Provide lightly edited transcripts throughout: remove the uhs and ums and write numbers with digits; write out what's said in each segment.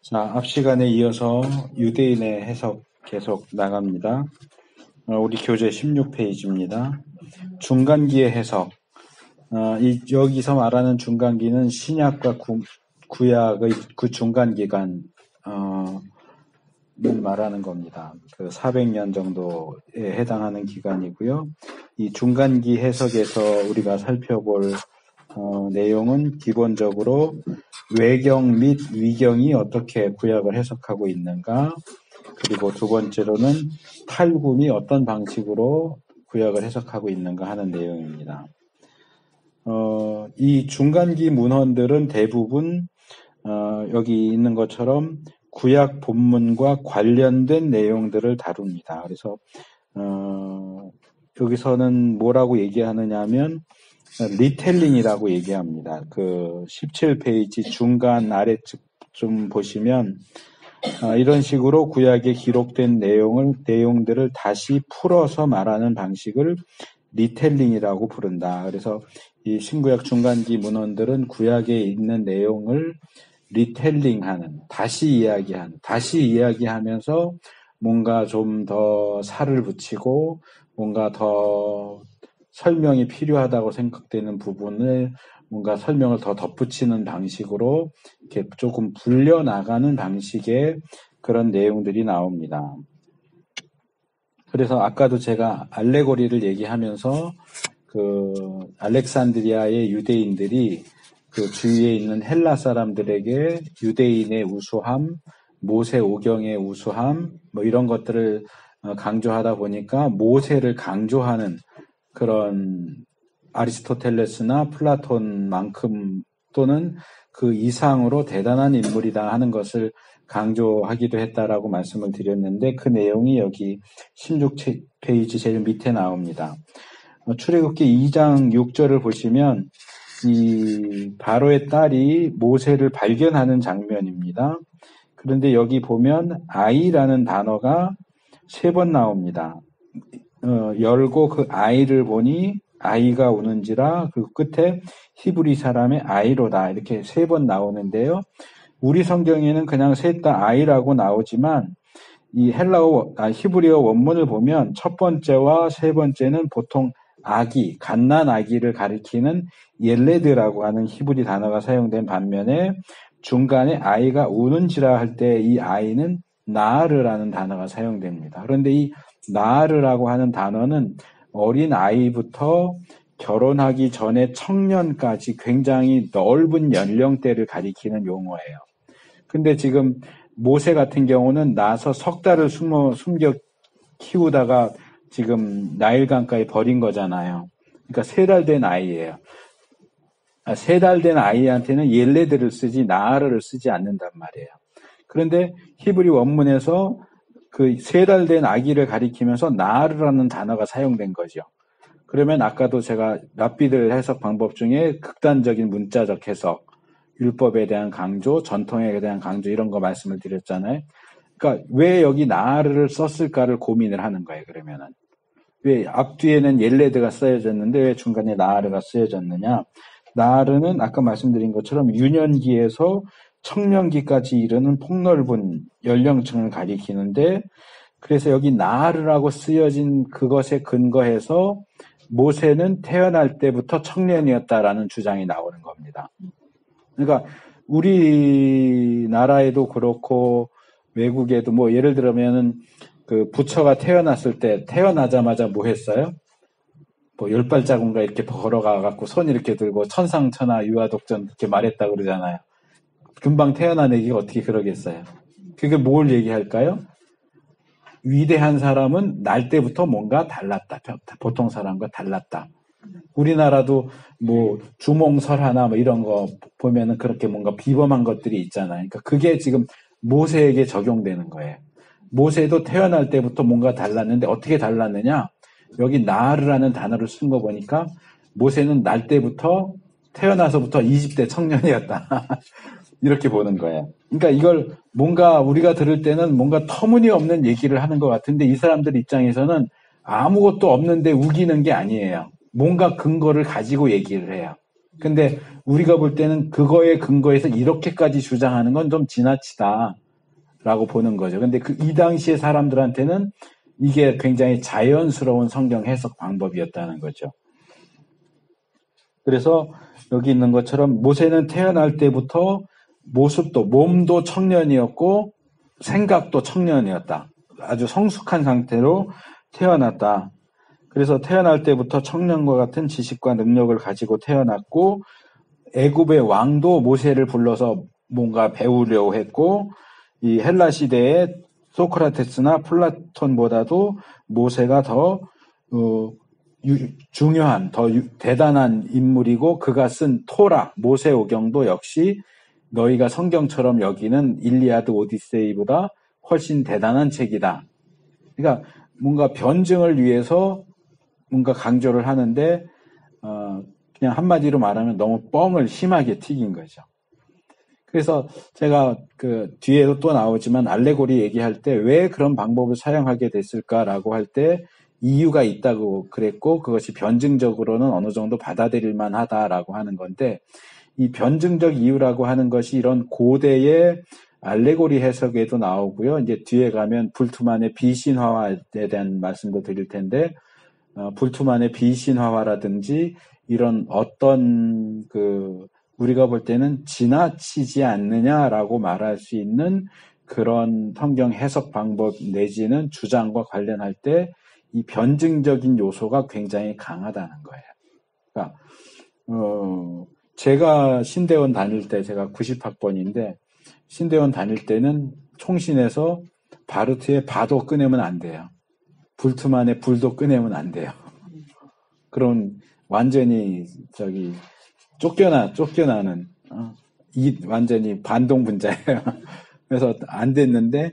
자, 앞 시간에 이어서 유대인의 해석 계속 나갑니다. 우리 교재 16페이지입니다. 중간기의 해석. 여기서 말하는 중간기는 신약과 구약의 그 중간기간, 를 말하는 겁니다. 그 400년 정도에 해당하는 기간이고요. 이 중간기 해석에서 우리가 살펴볼 내용은 기본적으로 외경 및 위경이 어떻게 구약을 해석하고 있는가, 그리고 두 번째로는 탈굼이 어떤 방식으로 구약을 해석하고 있는가 하는 내용입니다. 이 중간기 문헌들은 대부분 여기 있는 것처럼 구약 본문과 관련된 내용들을 다룹니다. 그래서 여기서는 뭐라고 얘기하느냐 하면 리텔링이라고 얘기합니다. 그 17페이지 중간 아래쪽 좀 보시면 이런 식으로 구약에 기록된 내용들을 다시 풀어서 말하는 방식을 리텔링이라고 부른다. 그래서 이 신구약 중간기 문헌들은 구약에 있는 내용을 리텔링하는, 다시 이야기하면서 뭔가 좀 더 살을 붙이고 뭔가 더 설명이 필요하다고 생각되는 부분을 뭔가 설명을 더 덧붙이는 방식으로 이렇게 조금 불려나가는 방식의 그런 내용들이 나옵니다. 그래서 아까도 제가 알레고리를 얘기하면서 그 알렉산드리아의 유대인들이 그 주위에 있는 헬라 사람들에게 유대인의 우수함, 모세 오경의 우수함, 뭐 이런 것들을 강조하다 보니까 모세를 강조하는 그런 아리스토텔레스나 플라톤만큼 또는 그 이상으로 대단한 인물이다 하는 것을 강조하기도 했다라고 말씀을 드렸는데 그 내용이 여기 16페이지 제일 밑에 나옵니다. 출애굽기 2장 6절을 보시면 이 바로의 딸이 모세를 발견하는 장면입니다. 그런데 여기 보면 아이라는 단어가 3번 나옵니다. 열고 그 아이를 보니 아이가 우는지라 그 끝에 히브리 사람의 아이로다 이렇게 3번 나오는데요. 우리 성경에는 그냥 셋 다 아이라고 나오지만 이 히브리어 원문을 보면 첫 번째와 세 번째는 보통 아기, 갓난 아기를 가리키는 옐레드라고 하는 히브리 단어가 사용된 반면에 중간에 아이가 우는지라 할 때 이 아이는 나아르라는 단어가 사용됩니다. 그런데 이 나아르라고 하는 단어는 어린 아이부터 결혼하기 전에 청년까지 굉장히 넓은 연령대를 가리키는 용어예요. 근데 지금 모세 같은 경우는 나서 석 달을 숨겨 키우다가 지금 나일강가에 버린 거잖아요. 그러니까 3달 된 아이예요. 3달 된 아이한테는 옐레드를 쓰지 나아르를 쓰지 않는단 말이에요. 그런데 히브리 원문에서 그 3달 된 아기를 가리키면서 나아르라는 단어가 사용된 거죠. 그러면 아까도 제가 랍비들 해석 방법 중에 극단적인 문자적 해석, 율법에 대한 강조, 전통에 대한 강조 이런 거 말씀을 드렸잖아요. 그러니까 왜 여기 나아르를 썼을까를 고민을 하는 거예요. 그러면은 왜 앞뒤에는 옐레드가 쓰여졌는데 왜 중간에 나아르가 쓰여졌느냐? 나아르는 아까 말씀드린 것처럼 유년기에서 청년기까지 이르는 폭넓은 연령층을 가리키는데 그래서 여기 나아르라고 쓰여진 그것에 근거해서 모세는 태어날 때부터 청년이었다라는 주장이 나오는 겁니다. 그러니까 우리나라에도 그렇고 외국에도 뭐 예를 들면은 그 부처가 태어났을 때 태어나자마자 뭐 했어요? 뭐 10발자국인가 이렇게 걸어가 갖고 손 이렇게 들고 천상천하 유아독전 이렇게 말했다 그러잖아요. 금방 태어난 애기가 어떻게 그러겠어요? 그게 뭘 얘기할까요? 위대한 사람은 날 때부터 뭔가 달랐다. 보통 사람과 달랐다. 우리나라도 뭐 주몽설하나 뭐 이런 거 보면은 그렇게 뭔가 비범한 것들이 있잖아요. 그러니까 그게 지금 모세에게 적용되는 거예요. 모세도 태어날 때부터 뭔가 달랐는데 어떻게 달랐느냐? 여기 나아르라는 단어를 쓴 거 보니까 모세는 날 때부터 태어나서부터 20대 청년이었다. 이렇게 보는 거예요. 그러니까 이걸 뭔가 우리가 들을 때는 뭔가 터무니없는 얘기를 하는 것 같은데 이 사람들 입장에서는 아무것도 없는데 우기는 게 아니에요. 뭔가 근거를 가지고 얘기를 해요. 근데 우리가 볼 때는 그거에 근거해서 이렇게까지 주장하는 건 좀 지나치다라고 보는 거죠. 근데 이 당시의 사람들한테는 이게 굉장히 자연스러운 성경 해석 방법이었다는 거죠. 그래서 여기 있는 것처럼 모세는 태어날 때부터 모습도 몸도 청년이었고 생각도 청년이었다. 아주 성숙한 상태로 태어났다. 그래서 태어날 때부터 청년과 같은 지식과 능력을 가지고 태어났고 애굽의 왕도 모세를 불러서 뭔가 배우려고 했고 이 헬라 시대에 소크라테스나 플라톤보다도 모세가 더 중요한, 더 대단한 인물이고 그가 쓴 토라, 모세오경도 역시 너희가 성경처럼 여기는 일리아드 오디세이보다 훨씬 대단한 책이다. 그러니까 뭔가 변증을 위해서 뭔가 강조를 하는데 그냥 한마디로 말하면 너무 뻥을 심하게 튀긴 거죠. 그래서 제가 그 뒤에도 또 나오지만 알레고리 얘기할 때 왜 그런 방법을 사용하게 됐을까라고 할 때 이유가 있다고 그랬고 그것이 변증적으로는 어느 정도 받아들일 만하다라고 하는 건데 이 변증적 이유라고 하는 것이 이런 고대의 알레고리 해석에도 나오고요. 이제 뒤에 가면 불투만의 비신화에 대한 말씀도 드릴 텐데 불투만의 비신화라든지 이런 어떤 우리가 볼 때는 지나치지 않느냐라고 말할 수 있는 그런 성경 해석 방법 내지는 주장과 관련할 때 이 변증적인 요소가 굉장히 강하다는 거예요. 그러니까 제가 신대원 다닐 때 제가 90학번인데 신대원 다닐 때는 총신에서 바루트에 바도 꺼내면 안 돼요. 불투만에 불도 꺼내면 안 돼요. 그런 완전히 쫓겨나는 완전히 반동분자예요. 그래서 안 됐는데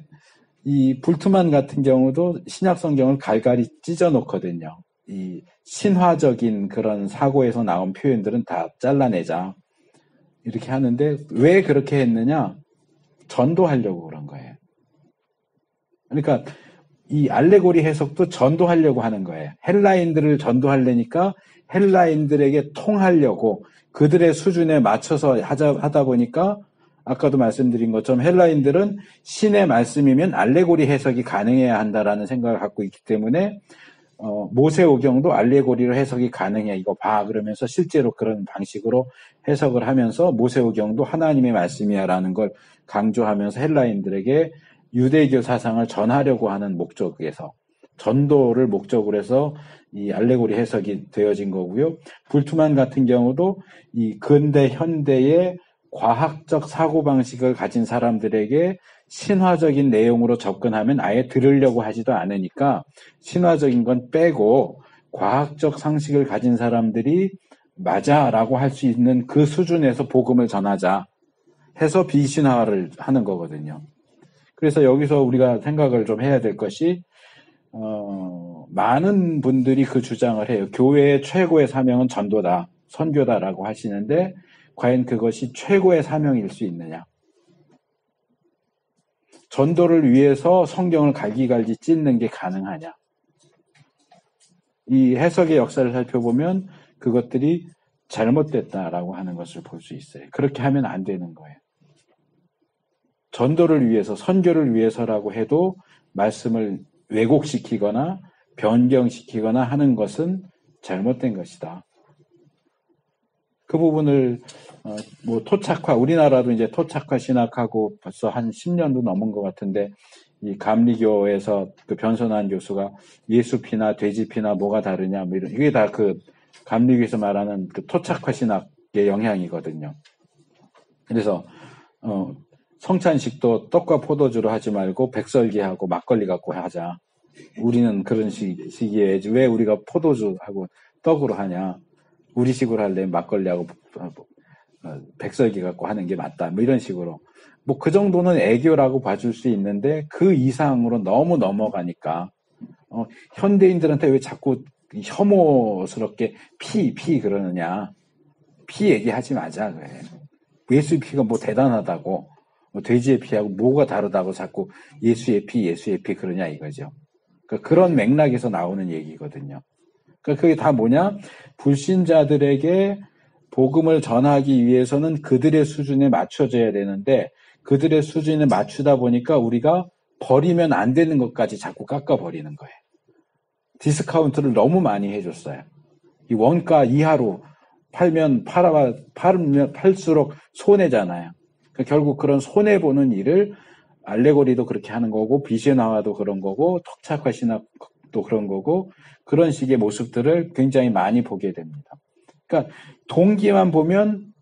이 불투만 같은 경우도 신약 성경을 갈갈이 찢어 놓거든요. 이 신화적인 그런 사고에서 나온 표현들은 다 잘라내자 이렇게 하는데 왜 그렇게 했느냐? 전도하려고 그런 거예요. 그러니까 이 알레고리 해석도 전도하려고 하는 거예요. 헬라인들을 전도하려니까 헬라인들에게 통하려고 그들의 수준에 맞춰서 하다 보니까 아까도 말씀드린 것처럼 헬라인들은 신의 말씀이면 알레고리 해석이 가능해야 한다라는 생각을 갖고 있기 때문에 모세오경도 알레고리로 해석이 가능해. 이거 봐. 그러면서 실제로 그런 방식으로 해석을 하면서 모세오경도 하나님의 말씀이야라는 걸 강조하면서 헬라인들에게 유대교 사상을 전하려고 하는 목적에서 전도를 목적으로 해서 이 알레고리 해석이 되어진 거고요. 불투만 같은 경우도 이 근대 현대의 과학적 사고방식을 가진 사람들에게 신화적인 내용으로 접근하면 아예 들으려고 하지도 않으니까 신화적인 건 빼고 과학적 상식을 가진 사람들이 맞아라고 할 수 있는 그 수준에서 복음을 전하자 해서 비신화를 하는 거거든요. 그래서 여기서 우리가 생각을 좀 해야 될 것이 많은 분들이 그 주장을 해요. 교회의 최고의 사명은 전도다, 선교다라고 하시는데 과연 그것이 최고의 사명일 수 있느냐? 전도를 위해서 성경을 갈기갈기 찢는 게 가능하냐? 이 해석의 역사를 살펴보면 그것들이 잘못됐다라고 하는 것을 볼 수 있어요. 그렇게 하면 안 되는 거예요. 전도를 위해서, 선교를 위해서라고 해도 말씀을 왜곡시키거나 변경시키거나 하는 것은 잘못된 것이다. 그 부분을 토착화, 우리나라도 이제 토착화 신학하고 벌써 한 10년도 넘은 것 같은데 이 감리교에서 그 변선한 교수가 예수피나 돼지피나 뭐가 다르냐 뭐 이런 이게 다 그 감리교에서 말하는 그 토착화 신학의 영향이거든요. 그래서 성찬식도 떡과 포도주로 하지 말고 백설기하고 막걸리 갖고 하자. 우리는 그런 시기에 왜 우리가 포도주하고 떡으로 하냐. 우리식으로 하려면 막걸리하고 백설기 갖고 하는 게 맞다. 뭐 이런 식으로. 뭐 그 정도는 애교라고 봐줄 수 있는데 그 이상으로 너무 넘어가니까 현대인들한테 왜 자꾸 혐오스럽게 피 그러느냐. 피 얘기하지 마자. 그래. 예수의 피가 뭐 대단하다고 돼지의 피하고 뭐가 다르다고 자꾸 예수의 피 그러냐 이거죠. 그러니까 그런 맥락에서 나오는 얘기거든요. 그러니까 그게 다 뭐냐? 불신자들에게 복음을 전하기 위해서는 그들의 수준에 맞춰져야 되는데 그들의 수준에 맞추다 보니까 우리가 버리면 안 되는 것까지 자꾸 깎아버리는 거예요. 디스카운트를 너무 많이 해줬어요. 이 원가 이하로 팔수록 손해잖아요. 그러니까 결국 그런 손해보는 일을 알레고리도 그렇게 하는 거고 비신화도 그런 거고 턱착화 신학도 그런 거고 그런 식의 모습들을 굉장히 많이 보게 됩니다. 그러니까 동기만 보면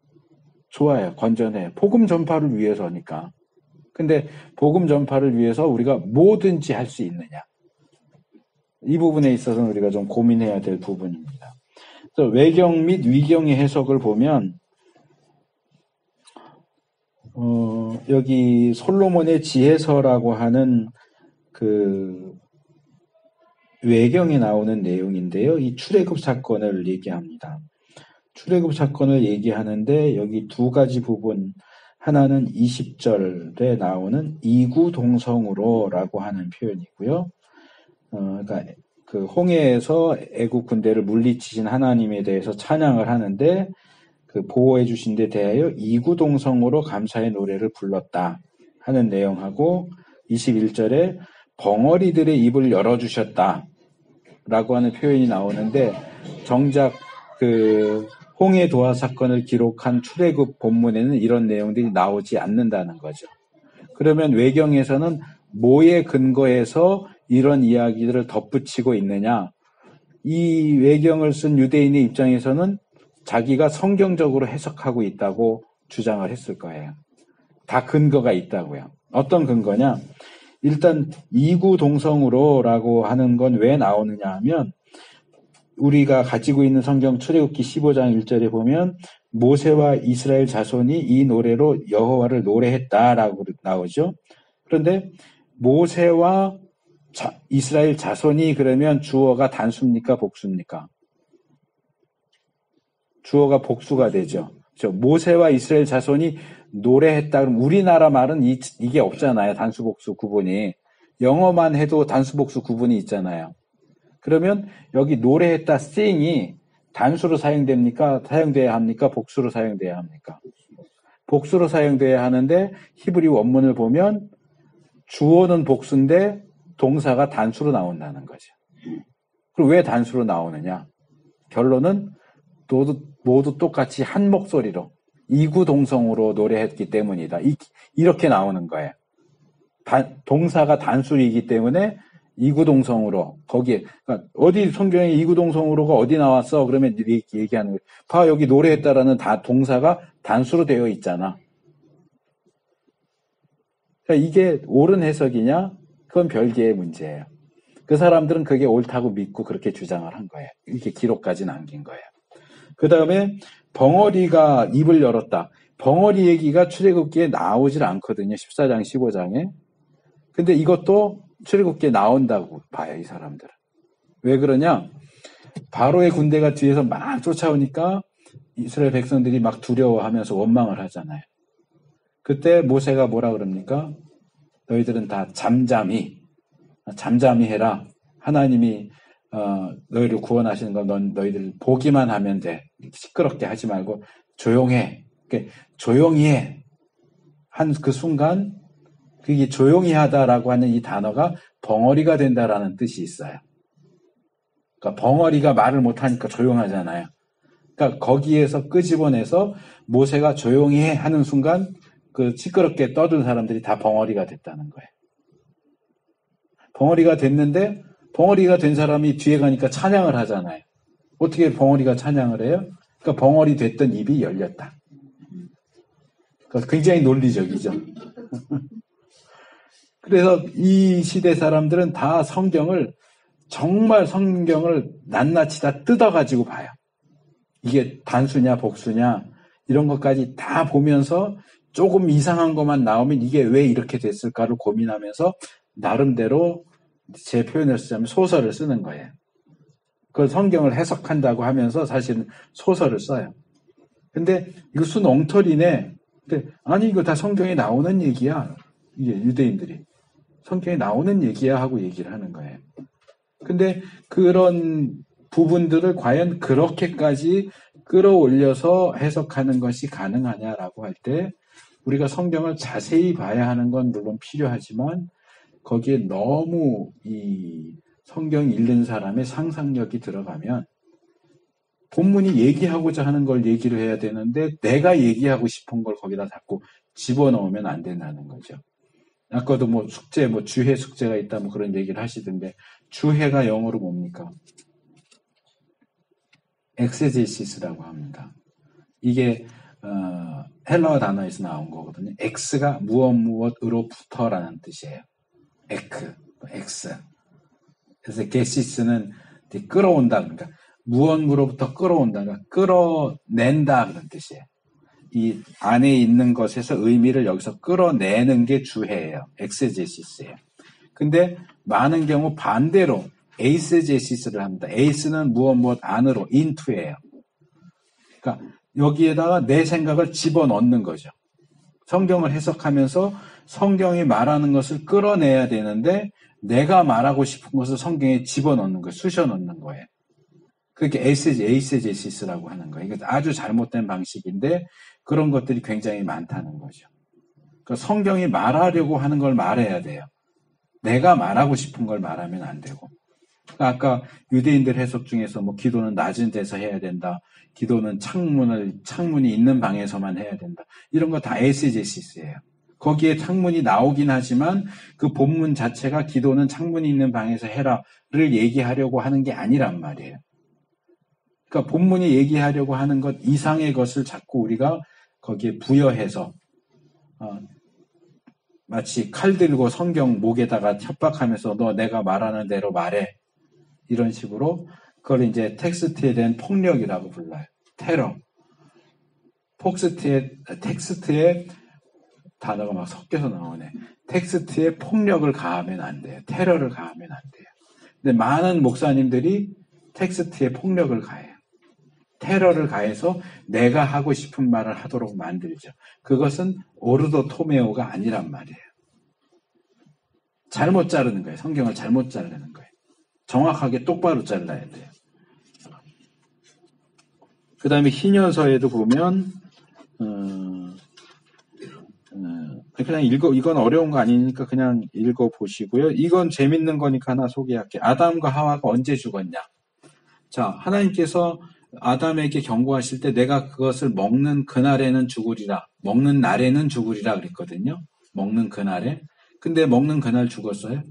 좋아요. 건전해요. 복음 전파를 위해서니까. 근데 복음 전파를 위해서 우리가 뭐든지 할 수 있느냐. 이 부분에 있어서는 우리가 좀 고민해야 될 부분입니다. 그래서 외경 및 위경의 해석을 보면 여기 솔로몬의 지혜서라고 하는 그 외경에 나오는 내용인데요. 이 출애굽 사건을 얘기합니다. 출애굽 사건을 얘기하는데 여기 두 가지 부분, 하나는 20절에 나오는 이구동성으로라고 하는 표현이고요. 그러니까 그 홍해에서 애국 군대를 물리치신 하나님에 대해서 찬양을 하는데 그 보호해 주신 데 대하여 이구동성으로 감사의 노래를 불렀다 하는 내용하고 21절에 벙어리들의 입을 열어주셨다 라고 하는 표현이 나오는데 정작 그 홍해 도화 사건을 기록한 출애굽 본문에는 이런 내용들이 나오지 않는다는 거죠. 그러면 외경에서는 뭐에 근거해서 이런 이야기들을 덧붙이고 있느냐? 이 외경을 쓴 유대인의 입장에서는 자기가 성경적으로 해석하고 있다고 주장을 했을 거예요. 다 근거가 있다고요. 어떤 근거냐? 일단 이구동성으로라고 하는 건 왜 나오느냐 하면 우리가 가지고 있는 성경 출애굽기 15장 1절에 보면 모세와 이스라엘 자손이 이 노래로 여호와를 노래했다라고 나오죠. 그런데 모세와 이스라엘 자손이 그러면 주어가 단수입니까? 복수입니까? 주어가 복수가 되죠. 모세와 이스라엘 자손이 노래했다. 그럼 우리나라 말은 이게 없잖아요. 단수 복수 구분이. 영어만 해도 단수 복수 구분이 있잖아요. 그러면 여기 노래했다 sing이 단수로 사용돼야 합니까? 복수로 사용돼야 합니까? 복수로 사용돼야 하는데 히브리 원문을 보면 주어는 복수인데 동사가 단수로 나온다는 거죠. 그럼 왜 단수로 나오느냐? 결론은 모두 똑같이 한 목소리로 이구동성으로 노래했기 때문이다. 이렇게 나오는 거예요. 동사가 단수이기 때문에 이구동성으로 거기에 그러니까 어디 성경에 이구동성으로가 어디 나왔어? 그러면 얘기하는 거예요. 봐 여기 노래했다라는 동사가 단수로 되어 있잖아. 그러니까 이게 옳은 해석이냐? 그건 별개의 문제예요. 그 사람들은 그게 옳다고 믿고 그렇게 주장을 한 거예요. 이렇게 기록까지 남긴 거예요. 그 다음에 벙어리가 입을 열었다. 벙어리 얘기가 출애굽기에 나오질 않거든요. 14장, 15장에. 근데 이것도 출애굽기에 나온다고 봐요, 이 사람들은. 왜 그러냐? 바로의 군대가 뒤에서 막 쫓아오니까 이스라엘 백성들이 막 두려워하면서 원망을 하잖아요. 그때 모세가 뭐라 그럽니까? 너희들은 다 잠잠히 해라. 하나님이 너희를 구원하시는 건 너희들 보기만 하면 돼. 시끄럽게 하지 말고 조용해. 그러니까 조용히 해. 한 그 순간 그게 조용히 하다라고 하는 이 단어가 벙어리가 된다라는 뜻이 있어요. 그러니까 벙어리가 말을 못하니까 조용하잖아요. 그러니까 거기에서 끄집어내서 모세가 조용히 해 하는 순간 그 시끄럽게 떠든 사람들이 다 벙어리가 됐다는 거예요. 벙어리가 됐는데 벙어리가 된 사람이 뒤에 가니까 찬양을 하잖아요. 어떻게 벙어리가 찬양을 해요? 그러니까 벙어리 됐던 입이 열렸다. 그러니까 굉장히 논리적이죠. 그래서 이 시대 사람들은 다 정말 성경을 낱낱이 다 뜯어가지고 봐요. 이게 단수냐 복수냐 이런 것까지 다 보면서 조금 이상한 것만 나오면 이게 왜 이렇게 됐을까를 고민하면서 나름대로 제 표현을 쓰자면 소설을 쓰는 거예요. 그 성경을 해석한다고 하면서 사실은 소설을 써요. 근데 이거 순 엉터리네. 근데 아니 이거 다 성경에 나오는 얘기야. 이게 유대인들이. 성경에 나오는 얘기야 하고 얘기를 하는 거예요. 근데 그런 부분들을 과연 그렇게까지 끌어올려서 해석하는 것이 가능하냐라고 할 때 우리가 성경을 자세히 봐야 하는 건 물론 필요하지만 거기에 너무 이 성경 읽는 사람의 상상력이 들어가면 본문이 얘기하고자 하는 걸 얘기를 해야 되는데 내가 얘기하고 싶은 걸 거기다 자꾸 집어넣으면 안 된다는 거죠. 아까도 뭐 숙제, 뭐 주해 숙제가 있다 뭐 그런 얘기를 하시던데 주해가 영어로 뭡니까? 엑세제시스라고 합니다. 이게 헬라어 단어에서 나온 거거든요. X가 무엇으로부터라는 뜻이에요. X. 그래서 게시스는 끌어온다. 그러니까 무엇으로부터 끌어온다. 그러니까 끌어낸다 그런 뜻이에요. 이 안에 있는 것에서 의미를 여기서 끌어내는 게 주해예요. 엑세제시스예요. 근데 많은 경우 반대로 에이세제시스를 합니다. 에이스는 무엇 안으로 into예요. 그러니까 여기에다가 내 생각을 집어넣는 거죠. 성경을 해석하면서 성경이 말하는 것을 끌어내야 되는데 내가 말하고 싶은 것을 성경에 집어넣는 거예요. 쑤셔넣는 거예요. 그게 에이세제시스라고 하는 거예요. 이게 아주 잘못된 방식인데 그런 것들이 굉장히 많다는 거죠. 그러니까 성경이 말하려고 하는 걸 말해야 돼요. 내가 말하고 싶은 걸 말하면 안 되고. 그러니까 아까 유대인들 해석 중에서 뭐 기도는 낮은 데서 해야 된다. 기도는 창문이 있는 방에서만 해야 된다. 이런 거 다 에이세제시스예요. 거기에 창문이 나오긴 하지만 그 본문 자체가 기도는 창문이 있는 방에서 해라를 얘기하려고 하는 게 아니란 말이에요. 그러니까 본문이 얘기하려고 하는 것 이상의 것을 자꾸 우리가 거기에 부여해서 마치 칼 들고 성경 목에다가 협박하면서 너 내가 말하는 대로 말해. 이런 식으로 그걸 이제 텍스트에 대한 폭력이라고 불러요. 테러. 텍스트에 단어가 막 섞여서 나오네. 텍스트에 폭력을 가하면 안 돼요. 테러를 가하면 안 돼요. 근데 많은 목사님들이 텍스트에 폭력을 가해요. 테러를 가해서 내가 하고 싶은 말을 하도록 만들죠. 그것은 오르도 토메오가 아니란 말이에요. 잘못 자르는 거예요. 성경을 잘못 자르는 거예요. 정확하게 똑바로 잘라야 돼요. 그 다음에 희년서에도 보면 그냥 이건 어려운 거 아니니까 그냥 읽어보시고요. 이건 재밌는 거니까 하나 소개할게요. 아담과 하와가 언제 죽었냐. 자, 하나님께서 아담에게 경고하실 때 내가 그것을 먹는 그날에는 죽으리라. 먹는 날에는 죽으리라 그랬거든요. 먹는 그날에. 근데 먹는 그날 죽었어요?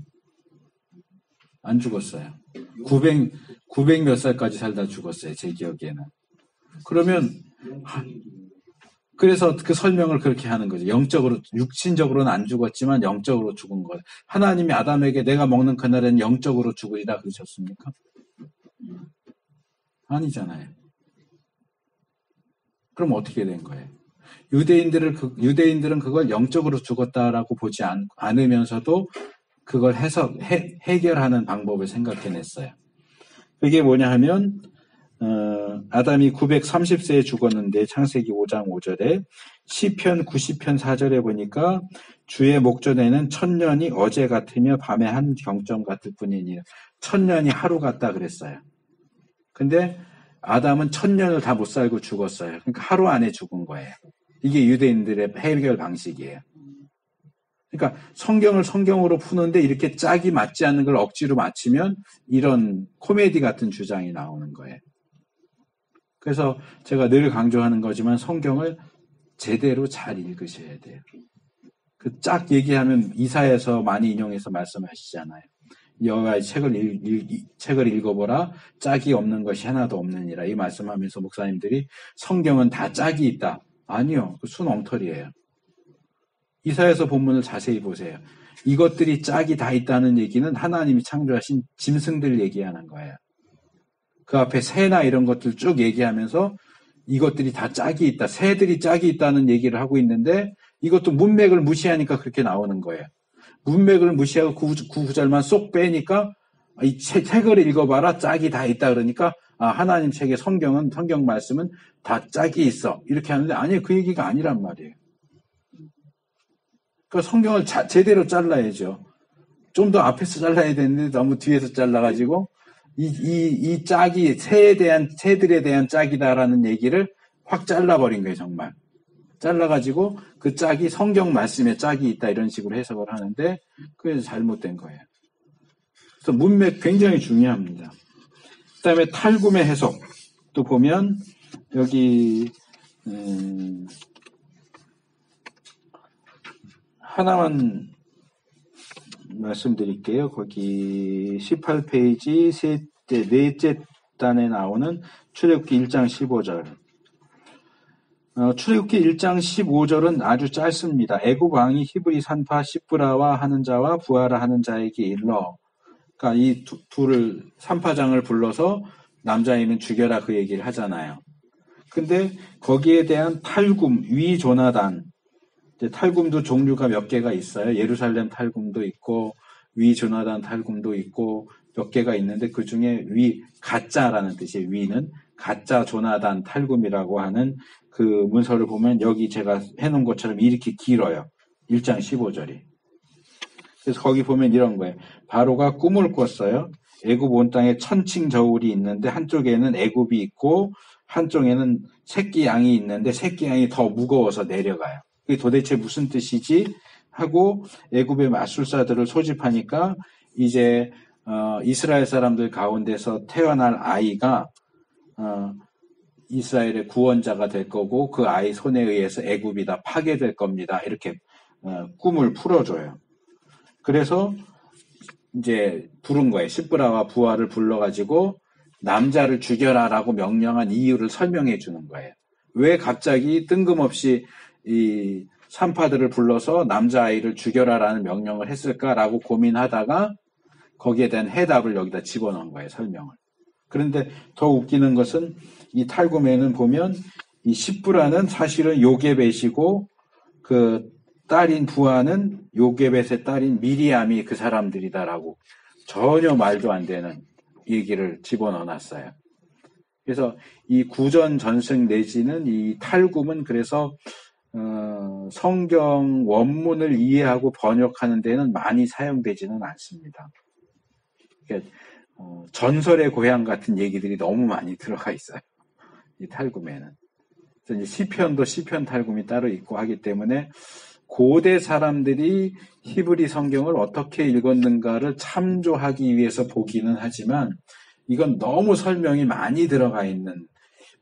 안 죽었어요. 900 몇 살까지 살다 죽었어요. 제 기억에는. 그러면 그래서 그 설명을 그렇게 하는 거죠. 영적으로, 육신적으로는 안 죽었지만 영적으로 죽은 거예요. 하나님이 아담에게 내가 먹는 그날에는 영적으로 죽으리라 그러셨습니까? 아니잖아요. 그럼 어떻게 된 거예요? 유대인들은 그걸 영적으로 죽었다라고 보지 않으면서도 그걸 해결하는 방법을 생각해냈어요. 그게 뭐냐 하면, 아담이 930세에 죽었는데 창세기 5장 5절에 시편 90편 4절에 보니까 주의 목전에는 1000년이 어제 같으며 밤에 한 경점 같을 뿐이니라. 1000년이 하루 같다 그랬어요. 근데 아담은 1000년을 다 못 살고 죽었어요. 그러니까 하루 안에 죽은 거예요. 이게 유대인들의 해결 방식이에요. 그러니까 성경을 성경으로 푸는데 이렇게 짝이 맞지 않는 걸 억지로 맞추면 이런 코미디 같은 주장이 나오는 거예요. 그래서 제가 늘 강조하는 거지만 성경을 제대로 잘 읽으셔야 돼요. 그 짝 얘기하면 이사야서 많이 인용해서 말씀하시잖아요. 여호와의 책을 읽어보라. 짝이 없는 것이 하나도 없느니라. 이 말씀하면서 목사님들이 성경은 다 짝이 있다. 아니요. 그 순 엉터리예요. 이사야서 본문을 자세히 보세요. 이것들이 짝이 다 있다는 얘기는 하나님이 창조하신 짐승들 얘기하는 거예요. 그 앞에 새나 이런 것들 쭉 얘기하면서 이것들이 다 짝이 있다. 새들이 짝이 있다는 얘기를 하고 있는데 이것도 문맥을 무시하니까 그렇게 나오는 거예요. 문맥을 무시하고 구절만 쏙 빼니까 이 책을 읽어봐라. 짝이 다 있다 그러니까 하나님 책의 성경 말씀은 다 짝이 있어. 이렇게 하는데 아니에요. 그 얘기가 아니란 말이에요. 그러니까 성경을 제대로 잘라야죠. 좀 더 앞에서 잘라야 되는데 너무 뒤에서 잘라가지고 이 짝이 새들에 대한 짝이다라는 얘기를 확 잘라버린 거예요, 정말. 잘라가지고 그 짝이 성경 말씀에 짝이 있다 이런 식으로 해석을 하는데 그게 잘못된 거예요. 그래서 문맥 굉장히 중요합니다. 그 다음에 탈굼의 해석도 보면 여기 하나만 말씀드릴게요. 거기 18페이지 넷째 단에 나오는 출애굽기 1장 15절. 출애굽기 1장 15절은 아주 짧습니다. 애굽 왕이 히브리 산파 시브라와 하는 자와 부하라 하는 자에게 일러. 그러니까 이 둘을 산파장을 불러서 남자애는 죽여라 그 얘기를 하잖아요. 근데 거기에 대한 탈굼, 위조나단, 탈굼도 종류가 몇 개가 있어요. 예루살렘 탈굼도 있고 위조나단 탈굼도 있고 몇 개가 있는데 그 중에 가짜라는 뜻이에요. 위는 가짜 조나단 탈굼이라고 하는 그 문서를 보면 여기 제가 해놓은 것처럼 이렇게 길어요. 1장 15절이. 그래서 거기 보면 이런 거예요. 바로가 꿈을 꿨어요. 애굽 온 땅에 천칭 저울이 있는데 한쪽에는 애굽이 있고 한쪽에는 새끼 양이 있는데 새끼 양이 더 무거워서 내려가요. 그게 도대체 무슨 뜻이지? 하고 애굽의 마술사들을 소집하니까 이제 이스라엘 사람들 가운데서 태어날 아이가 이스라엘의 구원자가 될 거고 그 아이 손에 의해서 애굽이 다 파괴될 겁니다. 이렇게 꿈을 풀어줘요. 그래서 이제 부른 거예요. 시브라와 부하를 불러가지고 남자를 죽여라라고 명령한 이유를 설명해 주는 거예요. 왜 갑자기 뜬금없이 이 산파들을 불러서 남자아이를 죽여라라는 명령을 했을까라고 고민하다가 거기에 대한 해답을 여기다 집어넣은 거예요. 설명을. 그런데 더 웃기는 것은 이 탈굼에는 보면 이 시브라는 사실은 요게벳이고 그 딸인 부하는 요게벳의 딸인 미리암이 그 사람들이다라고 전혀 말도 안 되는 얘기를 집어넣어놨어요. 그래서 이 구전 전승 내지는 이 탈굼은 그래서 성경 원문을 이해하고 번역하는 데는 많이 사용되지는 않습니다. 그러니까 전설의 고향 같은 얘기들이 너무 많이 들어가 있어요. 이 탈굼에는. 그래서 이제 시편도 시편 탈굼이 따로 있고 하기 때문에 고대 사람들이 히브리 성경을 어떻게 읽었는가를 참조하기 위해서 보기는 하지만 이건 너무 설명이 많이 들어가 있는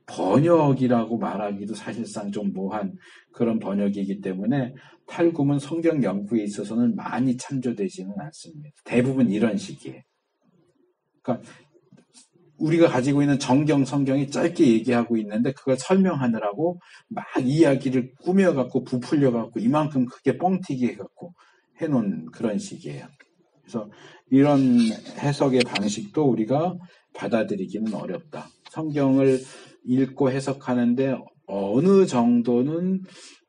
번역이라고 말하기도 사실상 좀 모호한 그런 번역이기 때문에 탈굼은 성경 연구에 있어서는 많이 참조되지는 않습니다. 대부분 이런 식이에요. 그러니까 우리가 가지고 있는 정경 성경이 짧게 얘기하고 있는데 그걸 설명하느라고 막 이야기를 꾸며갖고 부풀려갖고 이만큼 크게 뻥튀기 해갖고 해놓은 그런 식이에요. 그래서 이런 해석의 방식도 우리가 받아들이기는 어렵다. 성경을 읽고 해석하는데 어느 정도는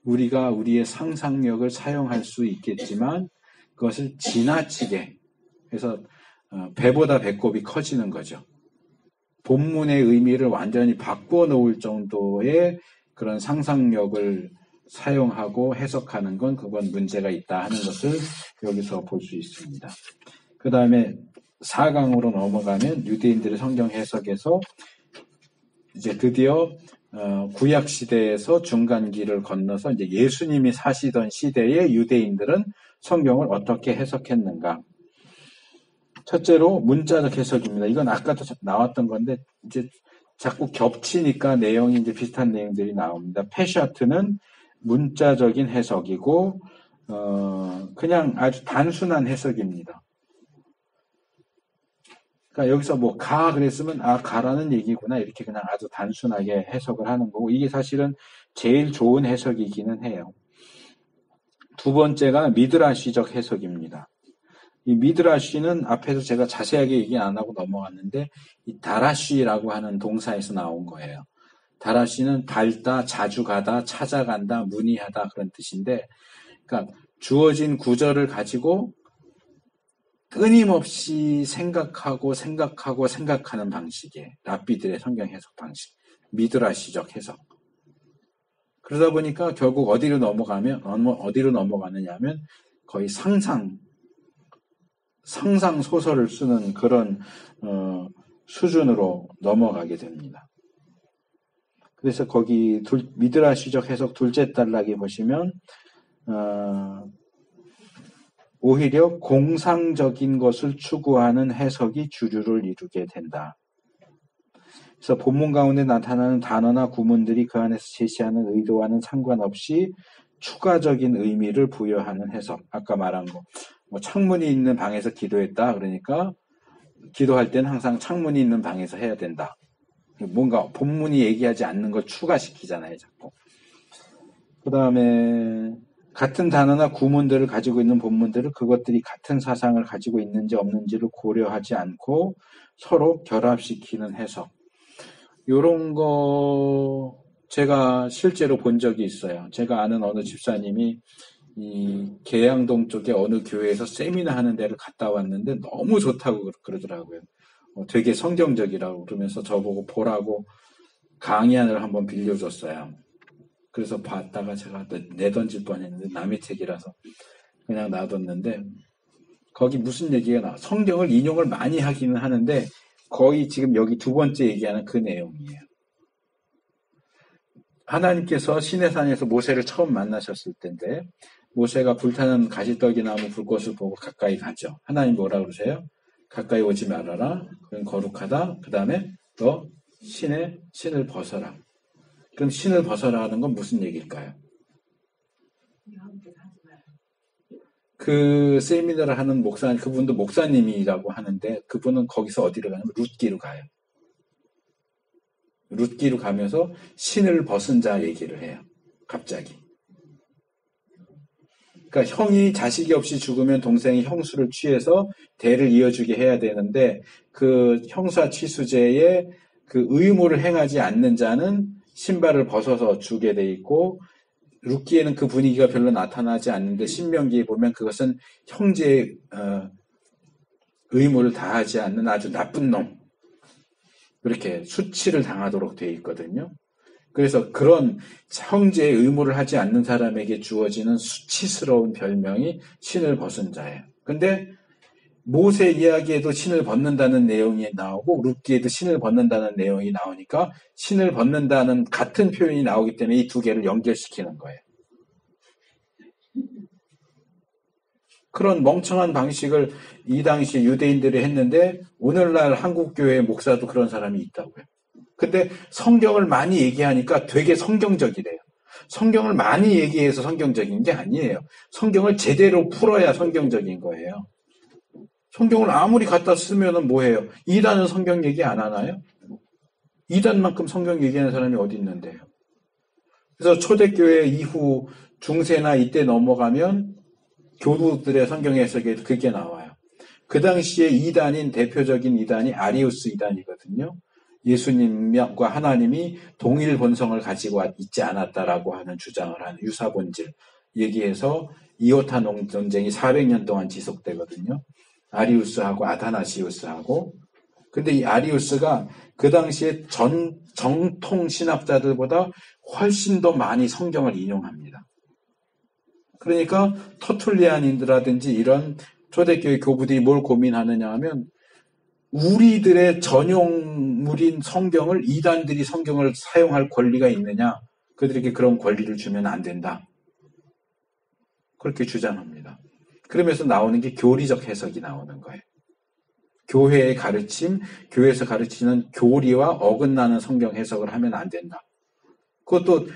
우리가 우리의 상상력을 사용할 수 있겠지만 그것을 지나치게 해서 배보다 배꼽이 커지는 거죠. 본문의 의미를 완전히 바꿔 놓을 정도의 그런 상상력을 사용하고 해석하는 건 그건 문제가 있다 하는 것을 여기서 볼 수 있습니다. 그 다음에 4강으로 넘어가면 유대인들의 성경 해석에서 이제 드디어 구약 시대에서 중간기를 건너서 이제 예수님이 사시던 시대의 유대인들은 성경을 어떻게 해석했는가. 첫째로 문자적 해석입니다. 이건 아까도 나왔던 건데 이제 자꾸 겹치니까 내용이 이제 비슷한 내용들이 나옵니다. 페샤트는 문자적인 해석이고 그냥 아주 단순한 해석입니다. 그러니까 여기서 뭐 가 그랬으면 가라는 얘기구나 이렇게 그냥 아주 단순하게 해석을 하는 거고 이게 사실은 제일 좋은 해석이기는 해요. 두 번째가 미드라시적 해석입니다. 이 미드라시는 앞에서 제가 자세하게 얘기 안 하고 넘어갔는데 이 다라시라고 하는 동사에서 나온 거예요. 다라시는 밟다, 자주 가다, 찾아간다, 문의하다 그런 뜻인데 그러니까 주어진 구절을 가지고 끊임없이 생각하는 방식이에요. 랍비들의 성경 해석 방식. 미드라시적 해석. 그러다 보니까 결국 어디로 넘어가느냐 하면 거의 상상 소설을 쓰는 그런 수준으로 넘어가게 됩니다. 그래서 거기 미드라시적 해석 둘째 단락에 보시면 오히려 공상적인 것을 추구하는 해석이 주류를 이루게 된다. 그래서 본문 가운데 나타나는 단어나 구문들이 그 안에서 제시하는 의도와는 상관없이 추가적인 의미를 부여하는 해석. 아까 말한 거. 뭐 창문이 있는 방에서 기도했다. 그러니까 기도할 때는 항상 창문이 있는 방에서 해야 된다. 뭔가 본문이 얘기하지 않는 걸 추가시키잖아요, 자꾸. 그 다음에 같은 단어나 구문들을 가지고 있는 본문들을 그것들이 같은 사상을 가지고 있는지 없는지를 고려하지 않고 서로 결합시키는 해석. 요런 거 제가 실제로 본 적이 있어요. 제가 아는 어느 집사님이 이 계양동 쪽에 어느 교회에서 세미나 하는 데를 갔다 왔는데 너무 좋다고 그러더라고요. 되게 성경적이라고 그러면서 저보고 보라고 강의안을 한번 빌려줬어요. 그래서 봤다가 제가 내던질 뻔했는데 남의 책이라서 그냥 놔뒀는데 거기 무슨 얘기가 나와? 성경을 인용을 많이 하기는 하는데 거의 지금 여기 두 번째 얘기하는 그 내용이에요. 하나님께서 시내산에서 모세를 처음 만나셨을 때인데 모세가 불타는 가시떨기나무 불꽃을 보고 가까이 가죠. 하나님 뭐라 그러세요? 가까이 오지 말아라. 그건 거룩하다. 그 다음에 너 신을 벗어라. 그럼 신을 벗어라 하는 건 무슨 얘기일까요? 그 세미나를 하는 그분도 목사님이라고 하는데 그분은 거기서 어디로 가냐면 룻기로 가요. 룻기로 가면서 신을 벗은 자 얘기를 해요. 갑자기. 그러니까 형이 자식이 없이 죽으면 동생이 형수를 취해서 대를 이어주게 해야 되는데 그 형사 취수제에 그 의무를 행하지 않는 자는 신발을 벗어서 주게 돼 있고 룻기에는 그 분위기가 별로 나타나지 않는데 신명기에 보면 그것은 형제의 의무를 다하지 않는 아주 나쁜 놈 그렇게 수치를 당하도록 돼 있거든요. 그래서 그런 형제의 의무를 하지 않는 사람에게 주어지는 수치스러운 별명이 신을 벗은 자예요. 근데 모세 이야기에도 신을 벗는다는 내용이 나오고 룻기에도 신을 벗는다는 내용이 나오니까 신을 벗는다는 같은 표현이 나오기 때문에 이 두 개를 연결시키는 거예요. 그런 멍청한 방식을 이 당시 유대인들이 했는데 오늘날 한국교회 목사도 그런 사람이 있다고요. 근데 성경을 많이 얘기하니까 되게 성경적이래요. 성경을 많이 얘기해서 성경적인 게 아니에요. 성경을 제대로 풀어야 성경적인 거예요. 성경을 아무리 갖다 쓰면은 뭐해요? 이단은 성경 얘기 안 하나요? 이단만큼 성경 얘기하는 사람이 어디 있는데요? 그래서 초대교회 이후 중세나 이때 넘어가면 교도들의 성경 해석에 그게 나와요. 그 당시에 이단인 대표적인 이단이 아리우스 이단이거든요. 예수님과 하나님이 동일 본성을 가지고 있지 않았다라고 하는 주장을 하는 유사본질 얘기해서 이오타 논쟁이 400년 동안 지속되거든요. 아리우스하고 아다나시우스하고. 근데 이 아리우스가 그 당시에 정통 신학자들보다 훨씬 더 많이 성경을 인용합니다. 그러니까 터툴리안인들라든지 이런 초대교회 교부들이 뭘 고민하느냐 하면 우리들의 전용물인 성경을 이단들이 성경을 사용할 권리가 있느냐? 그들에게 그런 권리를 주면 안 된다. 그렇게 주장합니다. 그러면서 나오는 게 교리적 해석이 나오는 거예요. 교회의 가르침, 교회에서 가르치는 교리와 어긋나는 성경 해석을 하면 안 된다. 그것도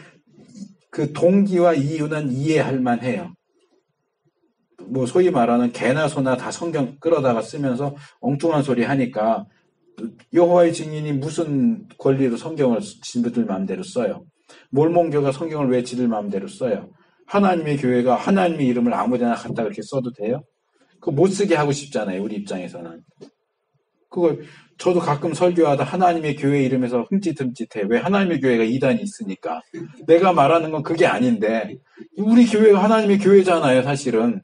그 동기와 이유는 이해할 만해요. 뭐 소위 말하는 개나 소나 다 성경 끌어다가 쓰면서 엉뚱한 소리 하니까 여호와의 증인이 무슨 권리로 성경을 지들 마음대로 써요. 몰몬교가 성경을 왜 지들 마음대로 써요. 하나님의 교회가 하나님의 이름을 아무데나 갖다 그렇게 써도 돼요? 그거 못 쓰게 하고 싶잖아요. 우리 입장에서는. 그걸 저도 가끔 설교하다 하나님의 교회 이름에서 흠칫흠칫해. 왜 하나님의 교회가 이단이 있으니까. 내가 말하는 건 그게 아닌데 우리 교회가 하나님의 교회잖아요. 사실은.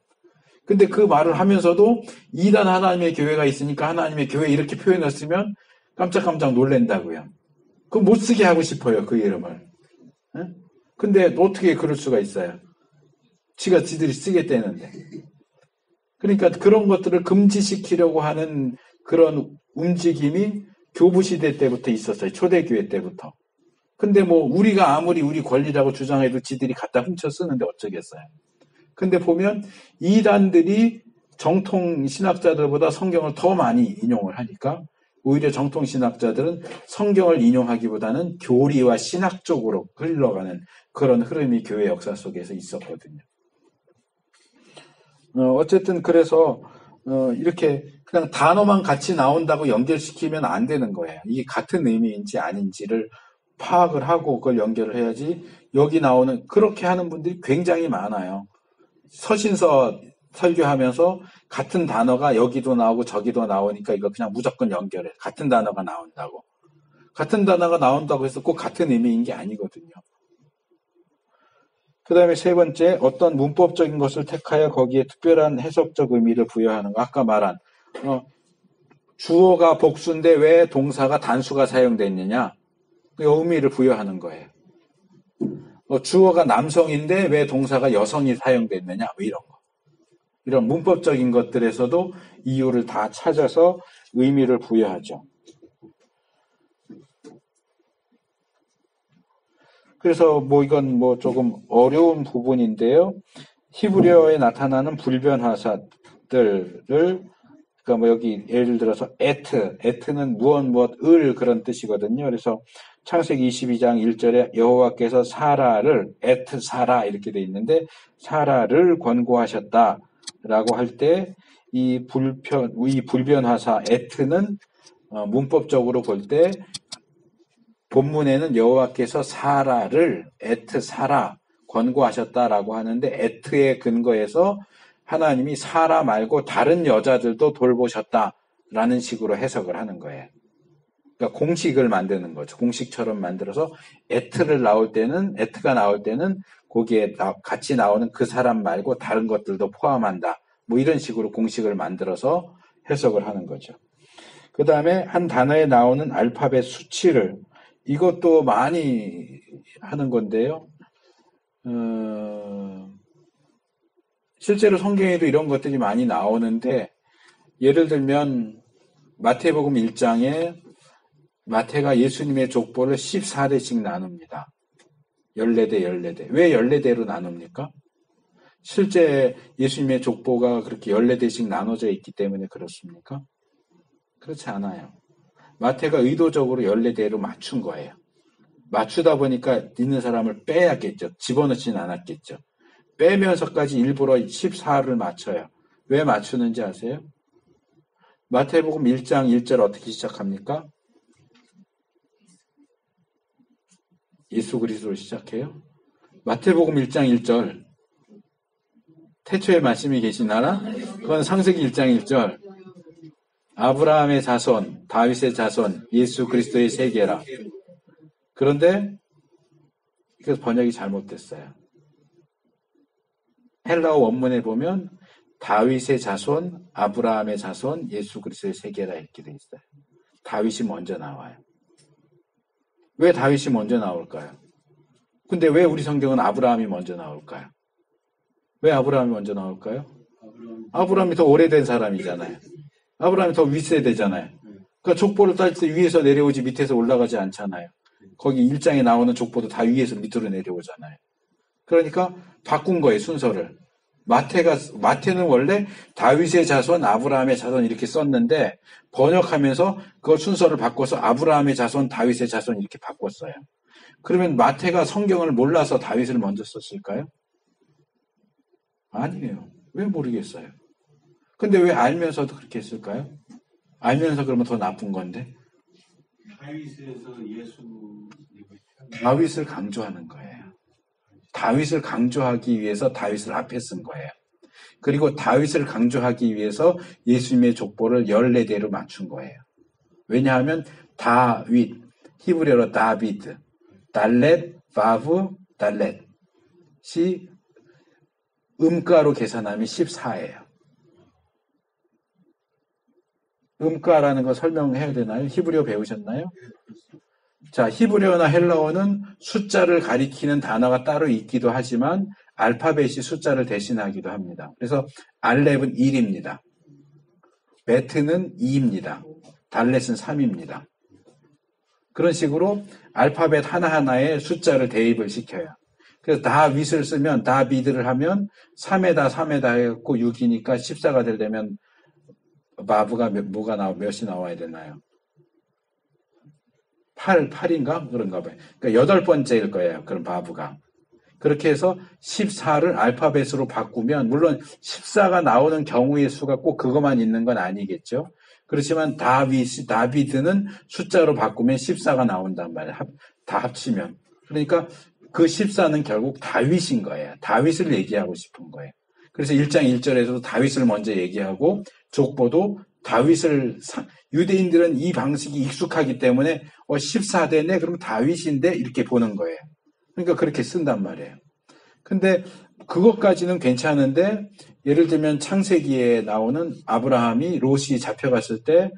근데 그 말을 하면서도 이단 하나님의 교회가 있으니까 하나님의 교회 이렇게 표현을 쓰면 깜짝깜짝 놀랜다고요. 그거 못 쓰게 하고 싶어요. 그 이름을. 근데 어떻게 그럴 수가 있어요. 지들이 쓰겠다는데. 그러니까 그런 것들을 금지시키려고 하는 그런 움직임이 교부 시대 때부터 있었어요. 초대교회 때부터. 근데 뭐 우리가 아무리 우리 권리라고 주장해도 지들이 갖다 훔쳐 쓰는데 어쩌겠어요. 근데 보면 이단들이 정통 신학자들보다 성경을 더 많이 인용을 하니까 오히려 정통 신학자들은 성경을 인용하기보다는 교리와 신학 쪽으로 흘러가는 그런 흐름이 교회 역사 속에서 있었거든요. 어쨌든 그래서 이렇게 그냥 단어만 같이 나온다고 연결시키면 안 되는 거예요. 이게 같은 의미인지 아닌지를 파악을 하고 그걸 연결을 해야지. 여기 나오는 그렇게 하는 분들이 굉장히 많아요. 서신서 설교하면서 같은 단어가 여기도 나오고 저기도 나오니까 이거 그냥 무조건 연결해. 같은 단어가 나온다고. 같은 단어가 나온다고 해서 꼭 같은 의미인 게 아니거든요. 그 다음에 세 번째, 어떤 문법적인 것을 택하여 거기에 특별한 해석적 의미를 부여하는 거. 아까 말한 주어가 복수인데 왜 동사가 단수가 사용됐느냐. 그 의미를 부여하는 거예요. 주어가 남성인데 왜 동사가 여성이 사용됐느냐. 뭐 이런 거. 이런 문법적인 것들에서도 이유를 다 찾아서 의미를 부여하죠. 그래서 뭐 이건 뭐 조금 어려운 부분인데요. 히브리어에 나타나는 불변화사들을, 그러니까 뭐 여기 예를 들어서 에트는 무엇을 그런 뜻이거든요. 그래서 창세기 22장 1절에 여호와께서 사라를 사라 이렇게 돼 있는데 사라를 권고하셨다라고 할 때 이 불변화사 에트는 문법적으로 볼 때 본문에는 여호와께서 사라를 사라 권고하셨다라고 하는데 에트의 근거에서 하나님이 사라 말고 다른 여자들도 돌보셨다라는 식으로 해석을 하는 거예요. 그러니까 공식을 만드는 거죠. 공식처럼 만들어서 에트가 나올 때는 거기에 같이 나오는 그 사람 말고 다른 것들도 포함한다. 뭐 이런 식으로 공식을 만들어서 해석을 하는 거죠. 그 다음에 한 단어에 나오는 알파벳 수치를 이것도 많이 하는 건데요. 실제로 성경에도 이런 것들이 많이 나오는데 예를 들면 마태복음 1장에 마태가 예수님의 족보를 14대씩 나눕니다. 14대. 왜 14대로 나눕니까? 실제 예수님의 족보가 그렇게 14대씩 나눠져 있기 때문에 그렇습니까? 그렇지 않아요. 마태가 의도적으로 14대로 맞춘 거예요. 맞추다 보니까 있는 사람을 빼야겠죠. 집어넣지는 않았겠죠. 빼면서까지 일부러 14를 맞춰요. 왜 맞추는지 아세요? 마태복음 1장 1절 어떻게 시작합니까? 예수 그리스도로 시작해요. 마태복음 1장 1절 태초에 말씀이 계시나라? 그건 창세기 1장 1절 아브라함의 자손, 다윗의 자손, 예수 그리스도의 세계라. 그런데 그래서 번역이 잘못됐어요. 헬라어 원문에 보면 다윗의 자손, 아브라함의 자손, 예수 그리스도의 세계라 이렇게 돼 있어요. 다윗이 먼저 나와요. 왜 다윗이 먼저 나올까요? 근데 왜 우리 성경은 아브라함이 먼저 나올까요? 왜 아브라함이 먼저 나올까요? 아브라함이 더 오래된 사람이잖아요. 아브라함이 더 윗세대잖아요. 그러니까 족보를 딸 때 위에서 내려오지 밑에서 올라가지 않잖아요. 거기 1장에 나오는 족보도 다 위에서 밑으로 내려오잖아요. 그러니까 바꾼 거예요, 순서를. 마태는 원래 다윗의 자손, 아브라함의 자손 이렇게 썼는데 번역하면서 그 순서를 바꿔서 아브라함의 자손, 다윗의 자손 이렇게 바꿨어요. 그러면 마태가 성경을 몰라서 다윗을 먼저 썼을까요? 아니에요. 왜 모르겠어요. 근데 왜 알면서도 그렇게 했을까요? 알면서 그러면 더 나쁜 건데. 다윗을 강조하는 거예요. 다윗을 강조하기 위해서 다윗을 앞에 쓴 거예요. 그리고 다윗을 강조하기 위해서 예수님의 족보를 14대로 맞춘 거예요. 왜냐하면 다윗, 히브리어로 다비드, 달렛, 바브, 달렛이 음가로 계산하면 14예요. 음가라는 거 설명해야 되나요? 히브리어 배우셨나요? 자, 히브리어나 헬라어는 숫자를 가리키는 단어가 따로 있기도 하지만 알파벳이 숫자를 대신하기도 합니다. 그래서 알렙은 1입니다. 베트는 2입니다. 달렛은 3입니다. 그런 식으로 알파벳 하나하나에 숫자를 대입을 시켜요. 그래서 다윗을 쓰면 다비드를 하면 3에다 3에다 해갖고 6이니까 14가 되려면 마부가 몇이 나와야 되나요? 8인가? 그런가 봐요. 그러니까 8번째일 거예요. 그럼 바부가. 그렇게 해서 14를 알파벳으로 바꾸면 물론 14가 나오는 경우의 수가 꼭 그것만 있는 건 아니겠죠. 그렇지만 다비드는 숫자로 바꾸면 14가 나온단 말이에요. 다 합치면. 그러니까 그 14는 결국 다윗인 거예요. 다윗을 얘기하고 싶은 거예요. 그래서 1장 1절에서도 다윗을 먼저 얘기하고 족보도 다윗을 유대인들은 이 방식이 익숙하기 때문에 14대네 그러면 다윗인데 이렇게 보는 거예요. 그러니까 그렇게 쓴단 말이에요. 근데 그것까지는 괜찮은데 예를 들면 창세기에 나오는 아브라함이 롯이 잡혀갔을 때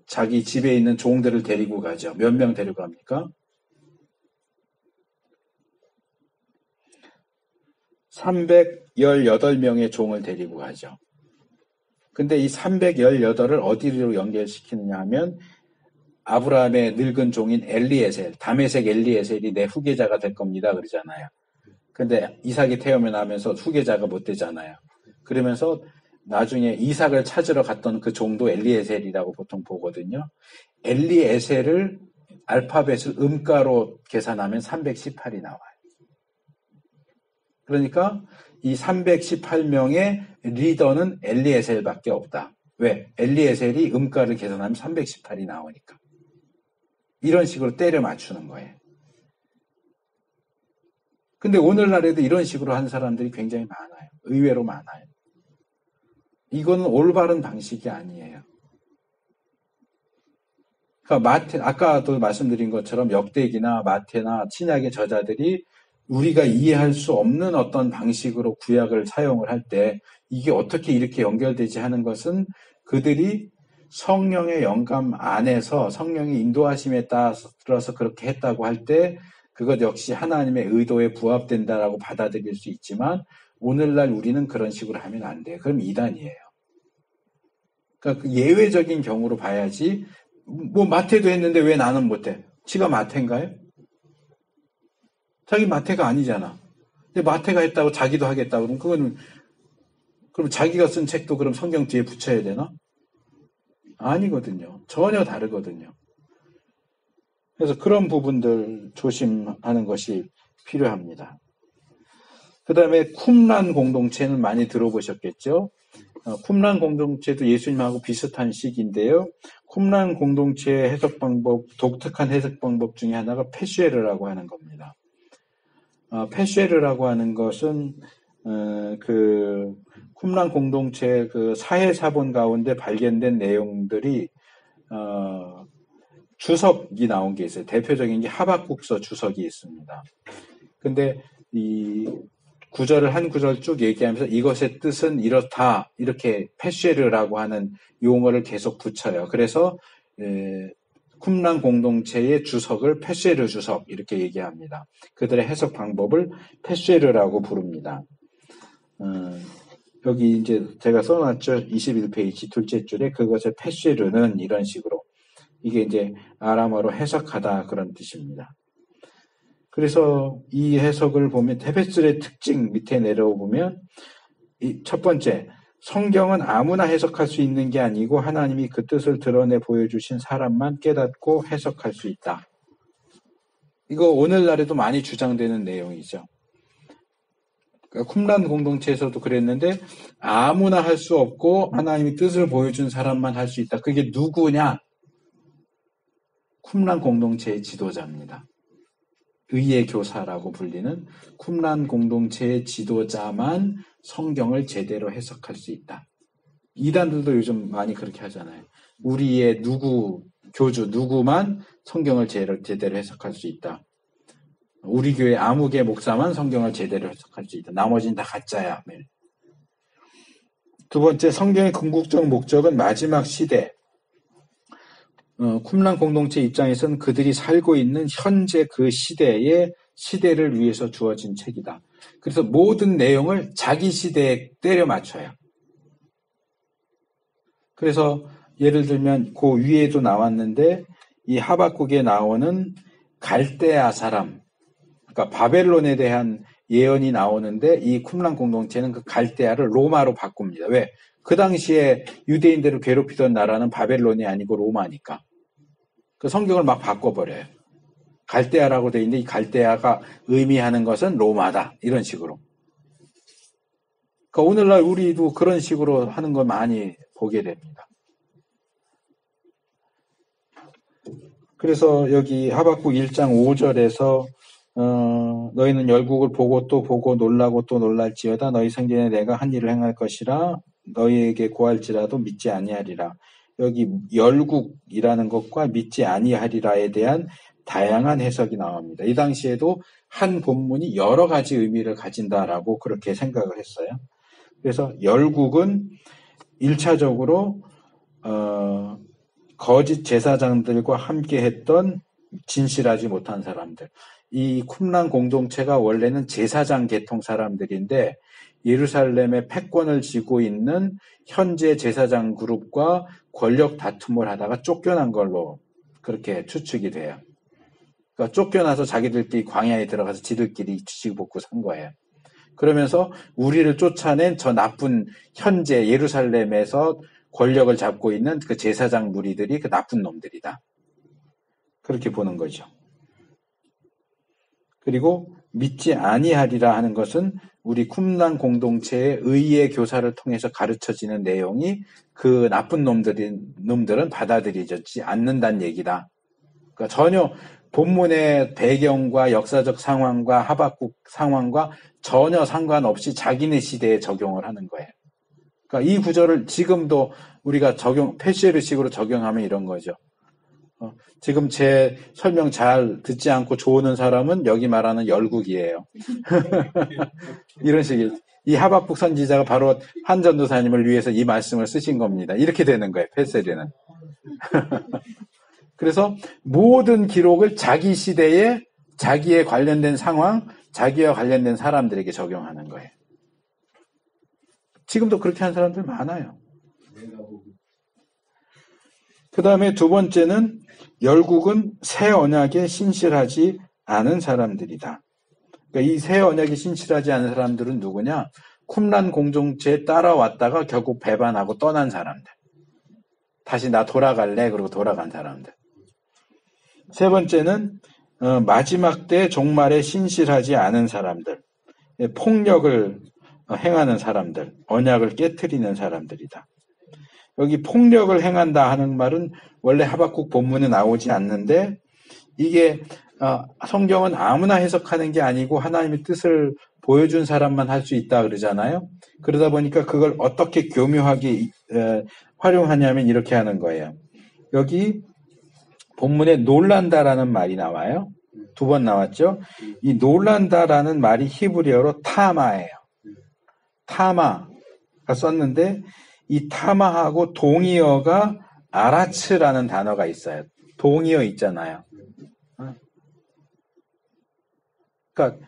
자기 집에 있는 종들을 데리고 가죠. 몇 명 데리고 갑니까? 318명의 종을 데리고 가죠. 근데 이 318을 어디로 연결시키느냐 하면 아브라함의 늙은 종인 엘리에셀, 다메섹 엘리에셀이 내 후계자가 될 겁니다. 그러잖아요. 근데 이삭이 태어나면서 후계자가 못 되잖아요. 그러면서 나중에 이삭을 찾으러 갔던 그 종도 엘리에셀이라고 보통 보거든요. 엘리에셀을 알파벳을 음가로 계산하면 318이 나와요. 그러니까 이 318명의 리더는 엘리에셀밖에 없다. 왜? 엘리에셀이 음가를 계산하면 318이 나오니까. 이런 식으로 때려 맞추는 거예요. 근데 오늘날에도 이런 식으로 하는 사람들이 굉장히 많아요. 의외로 많아요. 이거는 올바른 방식이 아니에요. 그러니까 아까도 말씀드린 것처럼 역대기나 마태나 신약의 저자들이 우리가 이해할 수 없는 어떤 방식으로 구약을 사용을 할 때 이게 어떻게 이렇게 연결되지 하는 것은 그들이 성령의 영감 안에서 성령의 인도하심에 따라서 그렇게 했다고 할 때 그것 역시 하나님의 의도에 부합된다라고 받아들일 수 있지만 오늘날 우리는 그런 식으로 하면 안 돼요. 그럼 이단이에요. 그러니까 그 예외적인 경우로 봐야지 뭐 마태도 했는데 왜 나는 못해? 지가 마태인가요? 자기 마태가 아니잖아. 근데 마태가 했다고 자기도 하겠다 그러면 그럼 자기가 쓴 책도 그럼 성경 뒤에 붙여야 되나? 아니거든요. 전혀 다르거든요. 그래서 그런 부분들 조심하는 것이 필요합니다. 그 다음에 쿰란 공동체는 많이 들어보셨겠죠? 쿰란 공동체도 예수님하고 비슷한 식인데요. 쿰란 공동체의 해석 방법, 독특한 해석 방법 중에 하나가 페슈에르라고 하는 겁니다. 페슈에르라고 하는 것은 그 쿰란 공동체 그 사회사본 가운데 발견된 내용들이 주석이 나온 게 있어요. 대표적인 게 하박국서 주석이 있습니다. 근데 이 구절을 한 구절 쭉 얘기하면서 이것의 뜻은 이렇다 이렇게 페슈에르라고 하는 용어를 계속 붙여요. 그래서 쿰란 공동체의 주석을 페슈에르 주석 이렇게 얘기합니다. 그들의 해석 방법을 페슈에르라고 부릅니다. 여기 이제 제가 써놨죠. 21페이지 둘째 줄에 그것의 페슈에르는 이런 식으로 이게 이제 아람어로 해석하다 그런 뜻입니다. 그래서 이 해석을 보면 테베스의 특징 밑에 내려보면 첫 번째 성경은 아무나 해석할 수 있는 게 아니고 하나님이 그 뜻을 드러내 보여주신 사람만 깨닫고 해석할 수 있다. 이거 오늘날에도 많이 주장되는 내용이죠. 그러니까 쿰란 공동체에서도 그랬는데 아무나 할 수 없고 하나님이 뜻을 보여준 사람만 할 수 있다. 그게 누구냐? 쿰란 공동체의 지도자입니다. 의의 교사라고 불리는 쿰란 공동체의 지도자만 성경을 제대로 해석할 수 있다. 이단들도 요즘 많이 그렇게 하잖아요. 우리의 교주 누구만 성경을 제대로 해석할 수 있다. 우리 교회 아무개 목사만 성경을 제대로 해석할 수 있다. 나머지는 다 가짜야. 두 번째, 성경의 궁극적 목적은 마지막 시대, 쿰란 공동체 입장에서는 그들이 살고 있는 현재 그 시대를 위해서 주어진 책이다. 그래서 모든 내용을 자기 시대에 때려 맞춰요. 그래서 예를 들면 그 위에도 나왔는데 이 하박국에 나오는 갈대아 사람, 그러니까 바벨론에 대한 예언이 나오는데 이 쿰란 공동체는 그 갈대아를 로마로 바꿉니다. 왜? 그 당시에 유대인들을 괴롭히던 나라는 바벨론이 아니고 로마니까. 그 성경을 막 바꿔버려요. 갈대아라고 돼 있는데 이 갈대아가 의미하는 것은 로마다. 이런 식으로. 그러니까 오늘날 우리도 그런 식으로 하는 걸 많이 보게 됩니다. 그래서 여기 하박국 1장 5절에서 너희는 열국을 보고 또 보고 놀라고 또 놀랄지어다. 너희 생전에 내가 한 일을 행할 것이라 너희에게 고할지라도 믿지 아니하리라. 여기 열국이라는 것과 믿지 아니하리라에 대한 다양한 해석이 나옵니다. 이 당시에도 한 본문이 여러 가지 의미를 가진다라고 그렇게 생각을 했어요. 그래서 열국은 1차적으로 거짓 제사장들과 함께 했던 진실하지 못한 사람들. 이 쿰란 공동체가 원래는 제사장 계통 사람들인데 예루살렘의 패권을 쥐고 있는 현재 제사장 그룹과 권력 다툼을 하다가 쫓겨난 걸로 그렇게 추측이 돼요. 그러니까 쫓겨나서 자기들끼리 광야에 들어가서 지들끼리 지지볶고 산 거예요. 그러면서 우리를 쫓아낸 저 나쁜 현재 예루살렘에서 권력을 잡고 있는 그 제사장 무리들이 그 나쁜 놈들이다. 그렇게 보는 거죠. 그리고 믿지 아니하리라 하는 것은 우리 쿰란 공동체의 의의 교사를 통해서 가르쳐지는 내용이 그 나쁜 놈들은 받아들여지지 않는다는 얘기다. 그러니까 전혀 본문의 배경과 역사적 상황과 하박국 상황과 전혀 상관없이 자기네 시대에 적용을 하는 거예요. 그러니까 이 구절을 지금도 우리가 패시르식으로 적용하면 이런 거죠. 지금 제 설명 잘 듣지 않고 좋은 사람은 여기 말하는 열국이에요. 이런 식의 이 하박국 선지자가 바로 한 전도사님을 위해서 이 말씀을 쓰신 겁니다. 이렇게 되는 거예요. 패시르는. 그래서 모든 기록을 자기 시대에 자기에 관련된 상황, 자기와 관련된 사람들에게 적용하는 거예요. 지금도 그렇게 하는 사람들 많아요. 그 다음에 두 번째는 열국은 새 언약에 신실하지 않은 사람들이다. 그러니까 이 새 언약에 신실하지 않은 사람들은 누구냐? 쿰란 공동체에 따라왔다가 결국 배반하고 떠난 사람들. 다시 나 돌아갈래? 그러고 돌아간 사람들. 세 번째는 마지막 때 종말에 신실하지 않은 사람들. 폭력을 행하는 사람들. 언약을 깨트리는 사람들이다. 여기 폭력을 행한다 하는 말은 원래 하박국 본문에 나오지 않는데 이게 성경은 아무나 해석하는 게 아니고 하나님의 뜻을 보여준 사람만 할 수 있다 그러잖아요. 그러다 보니까 그걸 어떻게 교묘하게 활용하냐면 이렇게 하는 거예요. 여기 본문에 놀란다라는 말이 나와요. 2번 나왔죠. 이 놀란다라는 말이 히브리어로 타마예요. 타마가 썼는데 이 타마하고 동의어가 아라츠라는 단어가 있어요. 동의어 있잖아요. 그러니까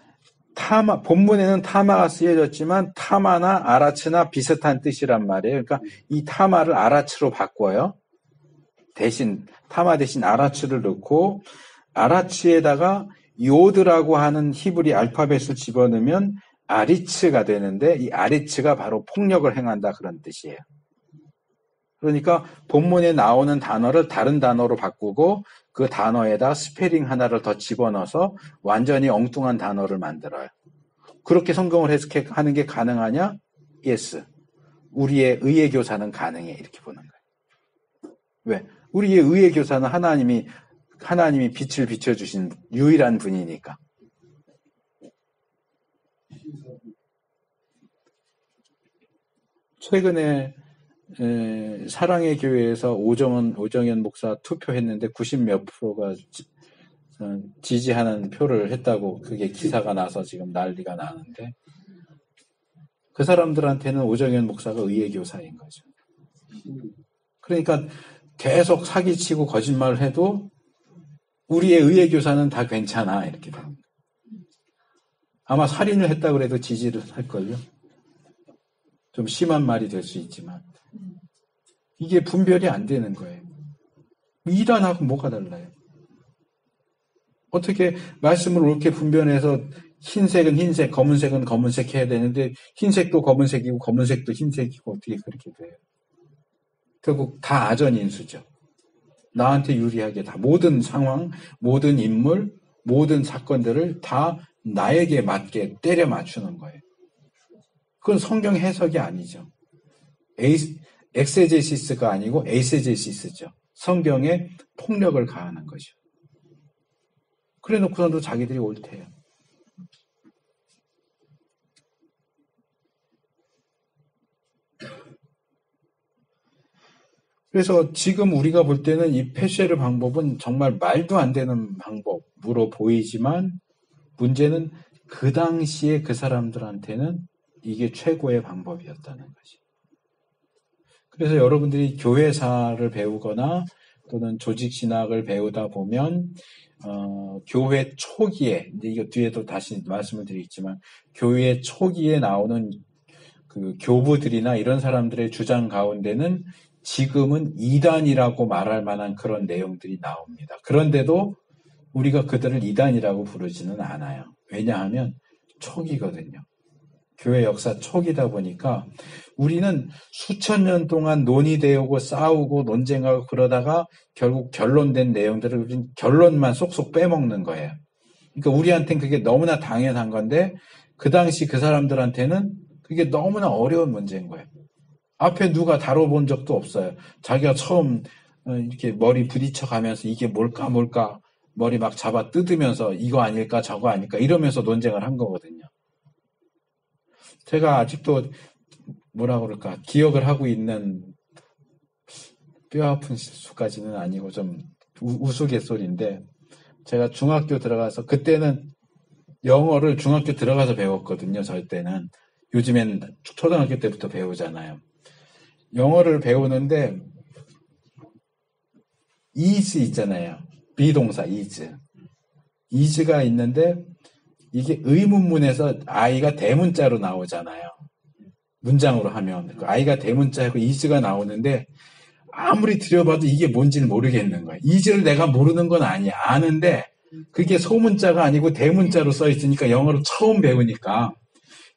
본문에는 타마가 쓰여졌지만 타마나 아라츠나 비슷한 뜻이란 말이에요. 그러니까 이 타마를 아라츠로 바꿔요. 타마 대신 아라츠를 넣고 아라츠에다가 요드라고 하는 히브리 알파벳을 집어넣으면 아리츠가 되는데 이 아리츠가 바로 폭력을 행한다 그런 뜻이에요. 그러니까 본문에 나오는 단어를 다른 단어로 바꾸고 그 단어에다 스페링 하나를 더 집어넣어서 완전히 엉뚱한 단어를 만들어요. 그렇게 성경을 해석하는 게 가능하냐? Yes. 우리의 의의 교사는 가능해. 이렇게 보는 거예요. 왜? 우리의 의의 교사는 하나님이 빛을 비춰주신 유일한 분이니까. 최근에 사랑의 교회에서 오정현 목사 투표했는데 90몇 프로가 지지하는 표를 했다고 그게 기사가 나서 지금 난리가 나는데 그 사람들한테는 오정현 목사가 의의 교사인 거죠. 그러니까 계속 사기치고 거짓말을 해도 우리의 의의 교사는 다 괜찮아 이렇게 됩니다. 아마 살인을 했다 그래도 지지를 할걸요. 좀 심한 말이 될 수 있지만 이게 분별이 안 되는 거예요. 이단하고 뭐가 달라요? 어떻게 말씀을 옳게 분별해서 흰색은 흰색, 검은색은 검은색 해야 되는데 흰색도 검은색이고 검은색도 흰색이고 어떻게 그렇게 돼요? 결국 다 아전인수죠. 나한테 유리하게 다 모든 상황, 모든 인물, 모든 사건들을 다 나에게 맞게 때려 맞추는 거예요. 그건 성경 해석이 아니죠. 엑세제시스가 아니고 에이세제시스죠. 성경에 폭력을 가하는 거죠. 그래 놓고서도 자기들이 옳대요. 그래서 지금 우리가 볼 때는 이 페쉐르 방법은 정말 말도 안 되는 방법으로 보이지만 문제는 그 당시에 그 사람들한테는 이게 최고의 방법이었다는 거지. 그래서 여러분들이 교회사를 배우거나 또는 조직신학을 배우다 보면 교회 초기에, 이제 이거 뒤에도 다시 말씀을 드리겠지만 교회 초기에 나오는 그 교부들이나 이런 사람들의 주장 가운데는 지금은 이단이라고 말할 만한 그런 내용들이 나옵니다. 그런데도 우리가 그들을 이단이라고 부르지는 않아요. 왜냐하면 초기거든요. 교회 역사 초기다 보니까 우리는 수천 년 동안 논의되고 싸우고 논쟁하고 그러다가 결국 결론된 내용들을 우리는 결론만 쏙쏙 빼먹는 거예요. 그러니까 우리한테는 그게 너무나 당연한 건데 그 당시 그 사람들한테는 그게 너무나 어려운 문제인 거예요. 앞에 누가 다뤄본 적도 없어요. 자기가 처음 이렇게 머리 부딪혀가면서 이게 뭘까 머리 막 잡아 뜯으면서 이거 아닐까 저거 아닐까 이러면서 논쟁을 한 거거든요. 제가 아직도 뭐라 그럴까 기억을 하고 있는 뼈아픈 실수까지는 아니고 좀 우스갯소리인데 제가 중학교 들어가서 그때는 영어를 중학교 들어가서 배웠거든요. 저 때는. 요즘엔 초등학교 때부터 배우잖아요. 영어를 배우는데 is 있잖아요. 비동사 is가 있는데 이게 의문문에서 I가 대문자로 나오잖아요. 문장으로 하면 그 I가 대문자고 is가 나오는데 아무리 들여봐도 이게 뭔지를 모르겠는 거예요. is를 내가 모르는 건 아니야. 아는데 그게 소문자가 아니고 대문자로 써 있으니까 영어를 처음 배우니까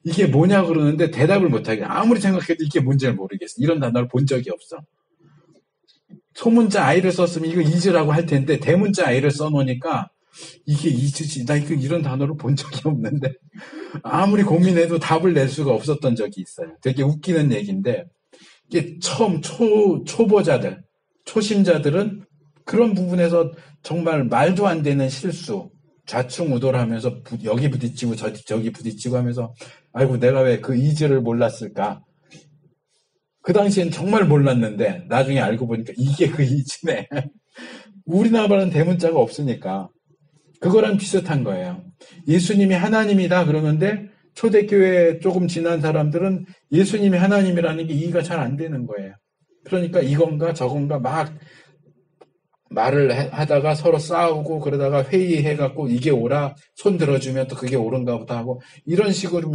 이게 뭐냐 그러는데 대답을 못하게 아무리 생각해도 이게 뭔지를 모르겠어. 이런 단어를 본 적이 없어. 소문자 I를 썼으면 이거 is라고 할 텐데 대문자 I를 써놓으니까 이게 is지. 나 이런 단어를 본 적이 없는데 아무리 고민해도 답을 낼 수가 없었던 적이 있어요. 되게 웃기는 얘기인데 이게 처음 초보자들, 초심자들은 그런 부분에서 정말 말도 안 되는 실수, 좌충우돌 하면서 여기 부딪히고 저기 부딪히고 하면서 아이고 내가 왜 그 is를 몰랐을까. 그 당시엔 정말 몰랐는데 나중에 알고 보니까 이게 그 is네. 우리나라는 대문자가 없으니까 그거랑 비슷한 거예요. 예수님이 하나님이다 그러는데 초대교회 조금 지난 사람들은 예수님이 하나님이라는 게 이해가 잘 안 되는 거예요. 그러니까 이건가 저건가 막 말을 하다가 서로 싸우고 그러다가 회의해갖고 이게 옳아 손 들어주면 또 그게 옳은가 보다 하고 이런 식으로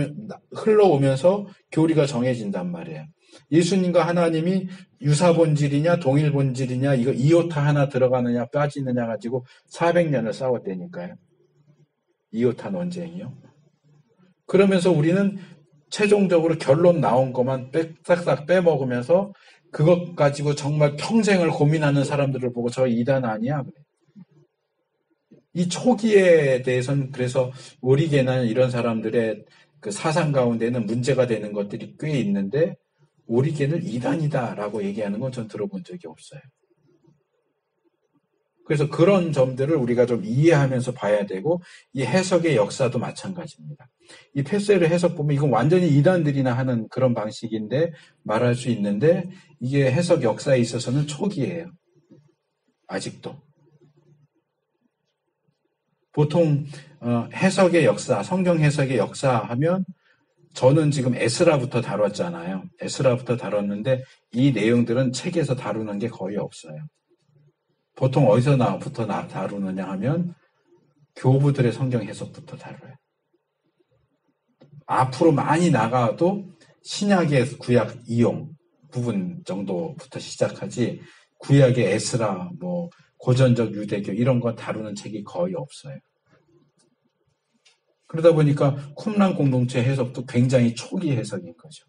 흘러오면서 교리가 정해진단 말이에요. 예수님과 하나님이 유사본질이냐 동일본질이냐 이거 이오타 하나 들어가느냐 빠지느냐 가지고 400년을 싸웠다니까요. 이오타 논쟁이요. 그러면서 우리는 최종적으로 결론 나온 것만 싹싹 빼먹으면서 그것 가지고 정말 평생을 고민하는 사람들을 보고 저 이단 아니야? 그래. 이 초기에 대해서는 그래서 오리게나 이런 사람들의 그 사상 가운데는 문제가 되는 것들이 꽤 있는데 오리겐을 이단이다라고 얘기하는 건 전 들어본 적이 없어요. 그래서 그런 점들을 우리가 좀 이해하면서 봐야 되고 이 해석의 역사도 마찬가지입니다. 이 페세르 해석 보면 이건 완전히 이단들이나 하는 그런 방식인데 말할 수 있는데 이게 해석 역사에 있어서는 초기예요. 아직도. 보통 해석의 역사, 성경 해석의 역사 하면 저는 지금 에스라부터 다뤘잖아요. 에스라부터 다뤘는데 이 내용들은 책에서 다루는 게 거의 없어요. 보통 어디서부터 다루느냐 하면 교부들의 성경 해석부터 다뤄요. 앞으로 많이 나가도 신약의 구약 이용 부분 정도부터 시작하지 구약의 에스라, 고전적 유대교 이런 거 다루는 책이 거의 없어요. 그러다 보니까 쿰란 공동체 해석도 굉장히 초기 해석인 거죠.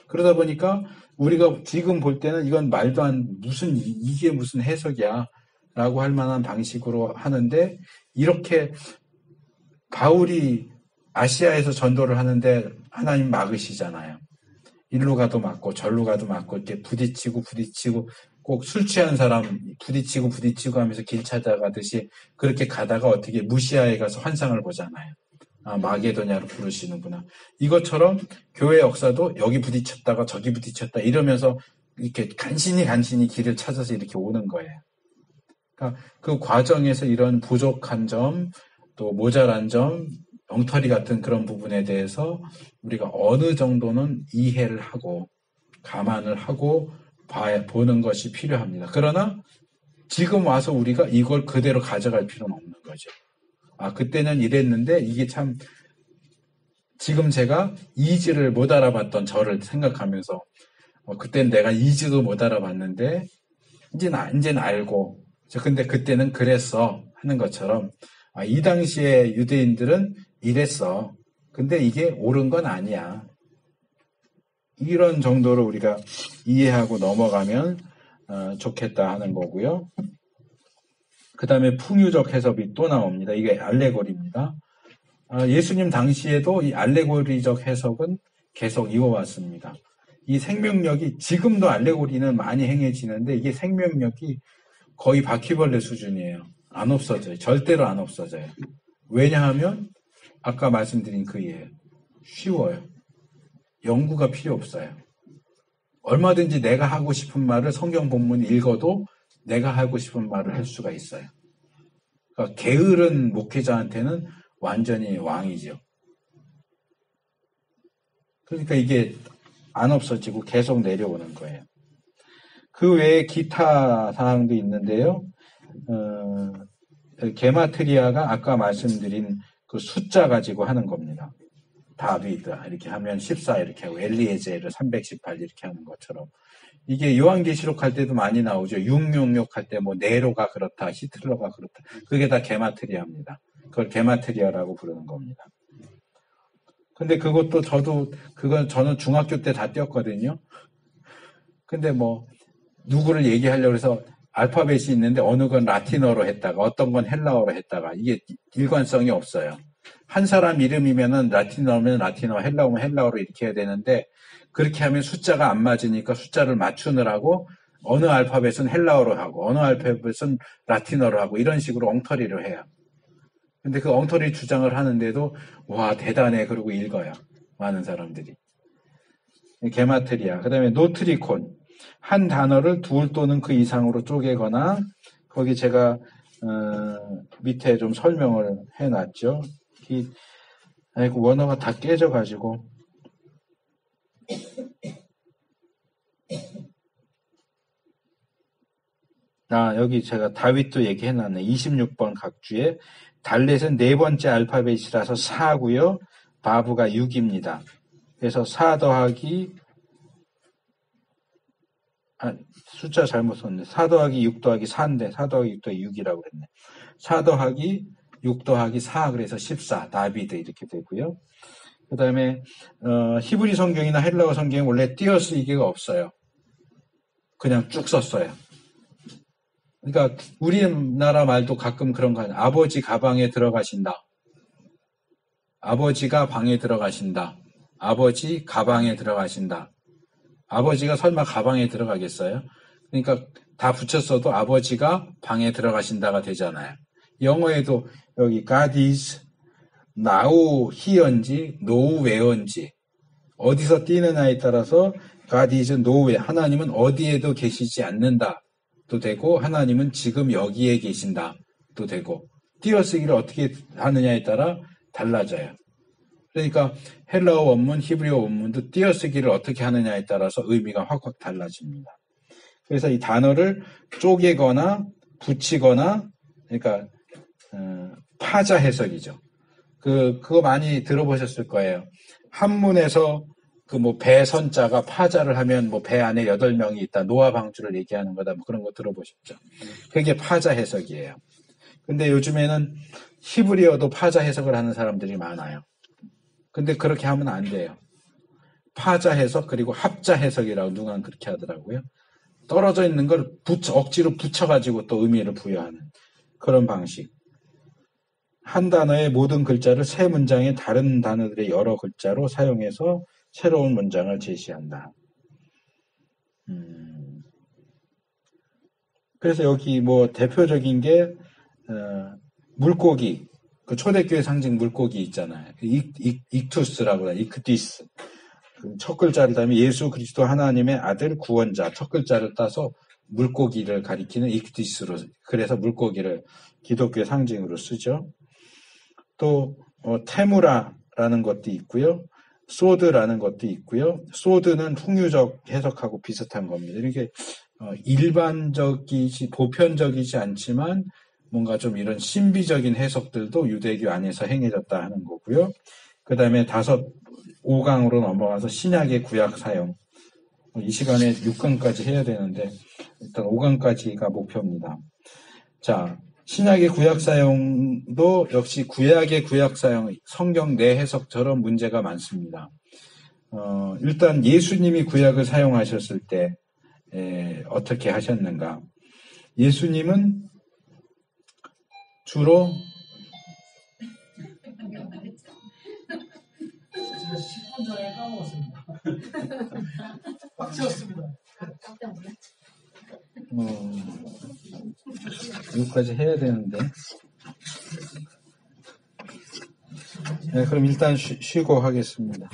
그러다 보니까 우리가 지금 볼 때는 이건 말도 안 이게 무슨 해석이야 라고 할 만한 방식으로 하는데, 이렇게 바울이 아시아에서 전도를 하는데 하나님 막으시잖아요. 일로 가도 맞고 절로 가도 맞고 이렇게 부딪히고 꼭 술 취한 사람 부딪히고 하면서 길 찾아가듯이 그렇게 가다가 어떻게 무시아에 가서 환상을 보잖아요. 아, 마게도냐로 부르시는구나. 이것처럼 교회 역사도 여기 부딪혔다가 저기 부딪혔다 이러면서 이렇게 간신히 길을 찾아서 이렇게 오는 거예요. 그러니까 그 과정에서 이런 부족한 점, 또 모자란 점, 엉터리 같은 그런 부분에 대해서 우리가 어느 정도는 이해를 하고 감안을 하고 보는 것이 필요합니다. 그러나 지금 와서 우리가 이걸 그대로 가져갈 필요는 없는 거죠. 아, 그때는 이랬는데 이게 참 지금 제가 이지를 못 알아봤던 저를 생각하면서 그때는 내가 이지도 못 알아봤는데 이제는 알고 근데 그때는 그랬어 하는 것처럼 이 당시에 유대인들은 이랬어. 근데 이게 옳은 건 아니야. 이런 정도로 우리가 이해하고 넘어가면 좋겠다 하는 거고요. 그 다음에 풍유적 해석이 또 나옵니다. 이게 알레고리입니다. 예수님 당시에도 이 알레고리적 해석은 계속 이어왔습니다. 이 생명력이 지금도 알레고리는 많이 행해지는데 이게 생명력이 거의 바퀴벌레 수준이에요. 안 없어져요. 절대로 안 없어져요. 왜냐하면 아까 말씀드린 그 이해예요. 쉬워요. 연구가 필요 없어요. 얼마든지 내가 하고 싶은 말을 성경 본문 읽어도 내가 하고 싶은 말을 할 수가 있어요. 그러니까 게으른 목회자한테는 완전히 왕이죠. 그러니까 이게 안 없어지고 계속 내려오는 거예요. 그 외에 기타 사항도 있는데요. 게마트리아가 아까 말씀드린 그 숫자 가지고 하는 겁니다. 다비드 이렇게 하면 14 이렇게 하고 엘리에제를 318 이렇게 하는 것처럼 이게 요한계시록 할 때도 많이 나오죠. 666 할 때 뭐 네로가 그렇다, 히틀러가 그렇다. 그게 다 게마트리아입니다. 그걸 게마트리아라고 부르는 겁니다. 근데 그것도 저는 중학교 때 다 띄었거든요. 근데 뭐 누구를 얘기하려고 해서 알파벳이 있는데 어느 건 라틴어로 했다가 어떤 건 헬라어로 했다가 이게 일관성이 없어요. 한 사람 이름이면은 라틴어면 라틴어, 헬라어면 헬라어로 이렇게 해야 되는데 그렇게 하면 숫자가 안 맞으니까 숫자를 맞추느라고 어느 알파벳은 헬라어로 하고 어느 알파벳은 라틴어로 하고 이런 식으로 엉터리를 해요. 근데 그 엉터리 주장을 하는데도 와 대단해 그러고 읽어요. 많은 사람들이. 게마트리아. 그 다음에 노트리콘. 한 단어를 둘 또는 그 이상으로 쪼개거나 거기 제가 밑에 좀 설명을 해놨죠. 아이고 원어가 다 깨져가지고 여기 제가 다윗도 얘기해놨네. 26번 각주에 달렛은 네 번째 알파벳이라서 4고요. 바브가 6입니다. 그래서 4 더하기 숫자 잘못 썼네. 4 더하기 6 더하기 4인데 4 더하기 6 더하기 6이라고 그랬네. 4 더하기 6 더하기 4 그래서 14 다비드 이렇게 되고요. 그 다음에 히브리 성경이나 헬라어 성경에 원래 띄어쓰기가 없어요. 그냥 쭉 썼어요. 그러니까 우리나라 말도 가끔 그런 거 아니에요. 아버지 가방에 들어가신다. 아버지가 방에 들어가신다. 아버지 가방에 들어가신다. 아버지가 설마 가방에 들어가겠어요? 그러니까 다 붙였어도 아버지가 방에 들어가신다가 되잖아요. 영어에도 여기 God is now here인지 nowhere인지 어디서 띄느냐에 따라서 God is nowhere 하나님은 어디에도 계시지 않는다도 되고 하나님은 지금 여기에 계신다도 되고 띄어쓰기를 어떻게 하느냐에 따라 달라져요. 그러니까 헬라어 원문, 히브리어 원문도 띄어쓰기를 어떻게 하느냐에 따라서 의미가 확확 달라집니다. 그래서 이 단어를 쪼개거나 붙이거나 그러니까 파자 해석이죠. 그거 많이 들어보셨을 거예요. 한문에서 그 뭐 배선자가 파자를 하면 뭐 배 안에 8명이 있다. 노아 방주를 얘기하는 거다. 뭐 그런 거 들어보셨죠? 그게 파자 해석이에요. 근데 요즘에는 히브리어도 파자 해석을 하는 사람들이 많아요. 근데 그렇게 하면 안 돼요. 파자 해석 그리고 합자 해석이라고 누가 그렇게 하더라고요. 떨어져 있는 걸 억지로 붙여가지고 또 의미를 부여하는 그런 방식. 한 단어의 모든 글자를 세 문장의 다른 단어들의 여러 글자로 사용해서 새로운 문장을 제시한다. 그래서 여기 뭐 대표적인 게 물고기, 그 초대교회 상징 물고기 있잖아요. 익투스라고 해요. 익디스. 첫 글자를 따면 예수 그리스도 하나님의 아들 구원자 첫 글자를 따서 물고기를 가리키는 익디스로, 그래서 물고기를 기독교의 상징으로 쓰죠. 또 테무라라는 것도 있고요. 소드라는 것도 있고요. 소드는 풍유적 해석하고 비슷한 겁니다. 이렇게 일반적이지 보편적이지 않지만 뭔가 좀 이런 신비적인 해석들도 유대교 안에서 행해졌다 하는 거고요. 그 다음에 5강으로 넘어가서 신약의 구약 사용. 이 시간에 6강까지 해야 되는데 일단 5강까지가 목표입니다. 자, 신약의 구약 사용도 역시 구약의 구약 사용, 성경 내 해석처럼 문제가 많습니다. 일단 예수님이 구약을 사용하셨을 때 어떻게 하셨는가? 예수님은 주로 10분 전에 까먹었습니다. 꽉 채웠습니다. 깜짝 놀랐죠. 여기까지 해야 되는데. 네, 그럼 일단 쉬고 하겠습니다.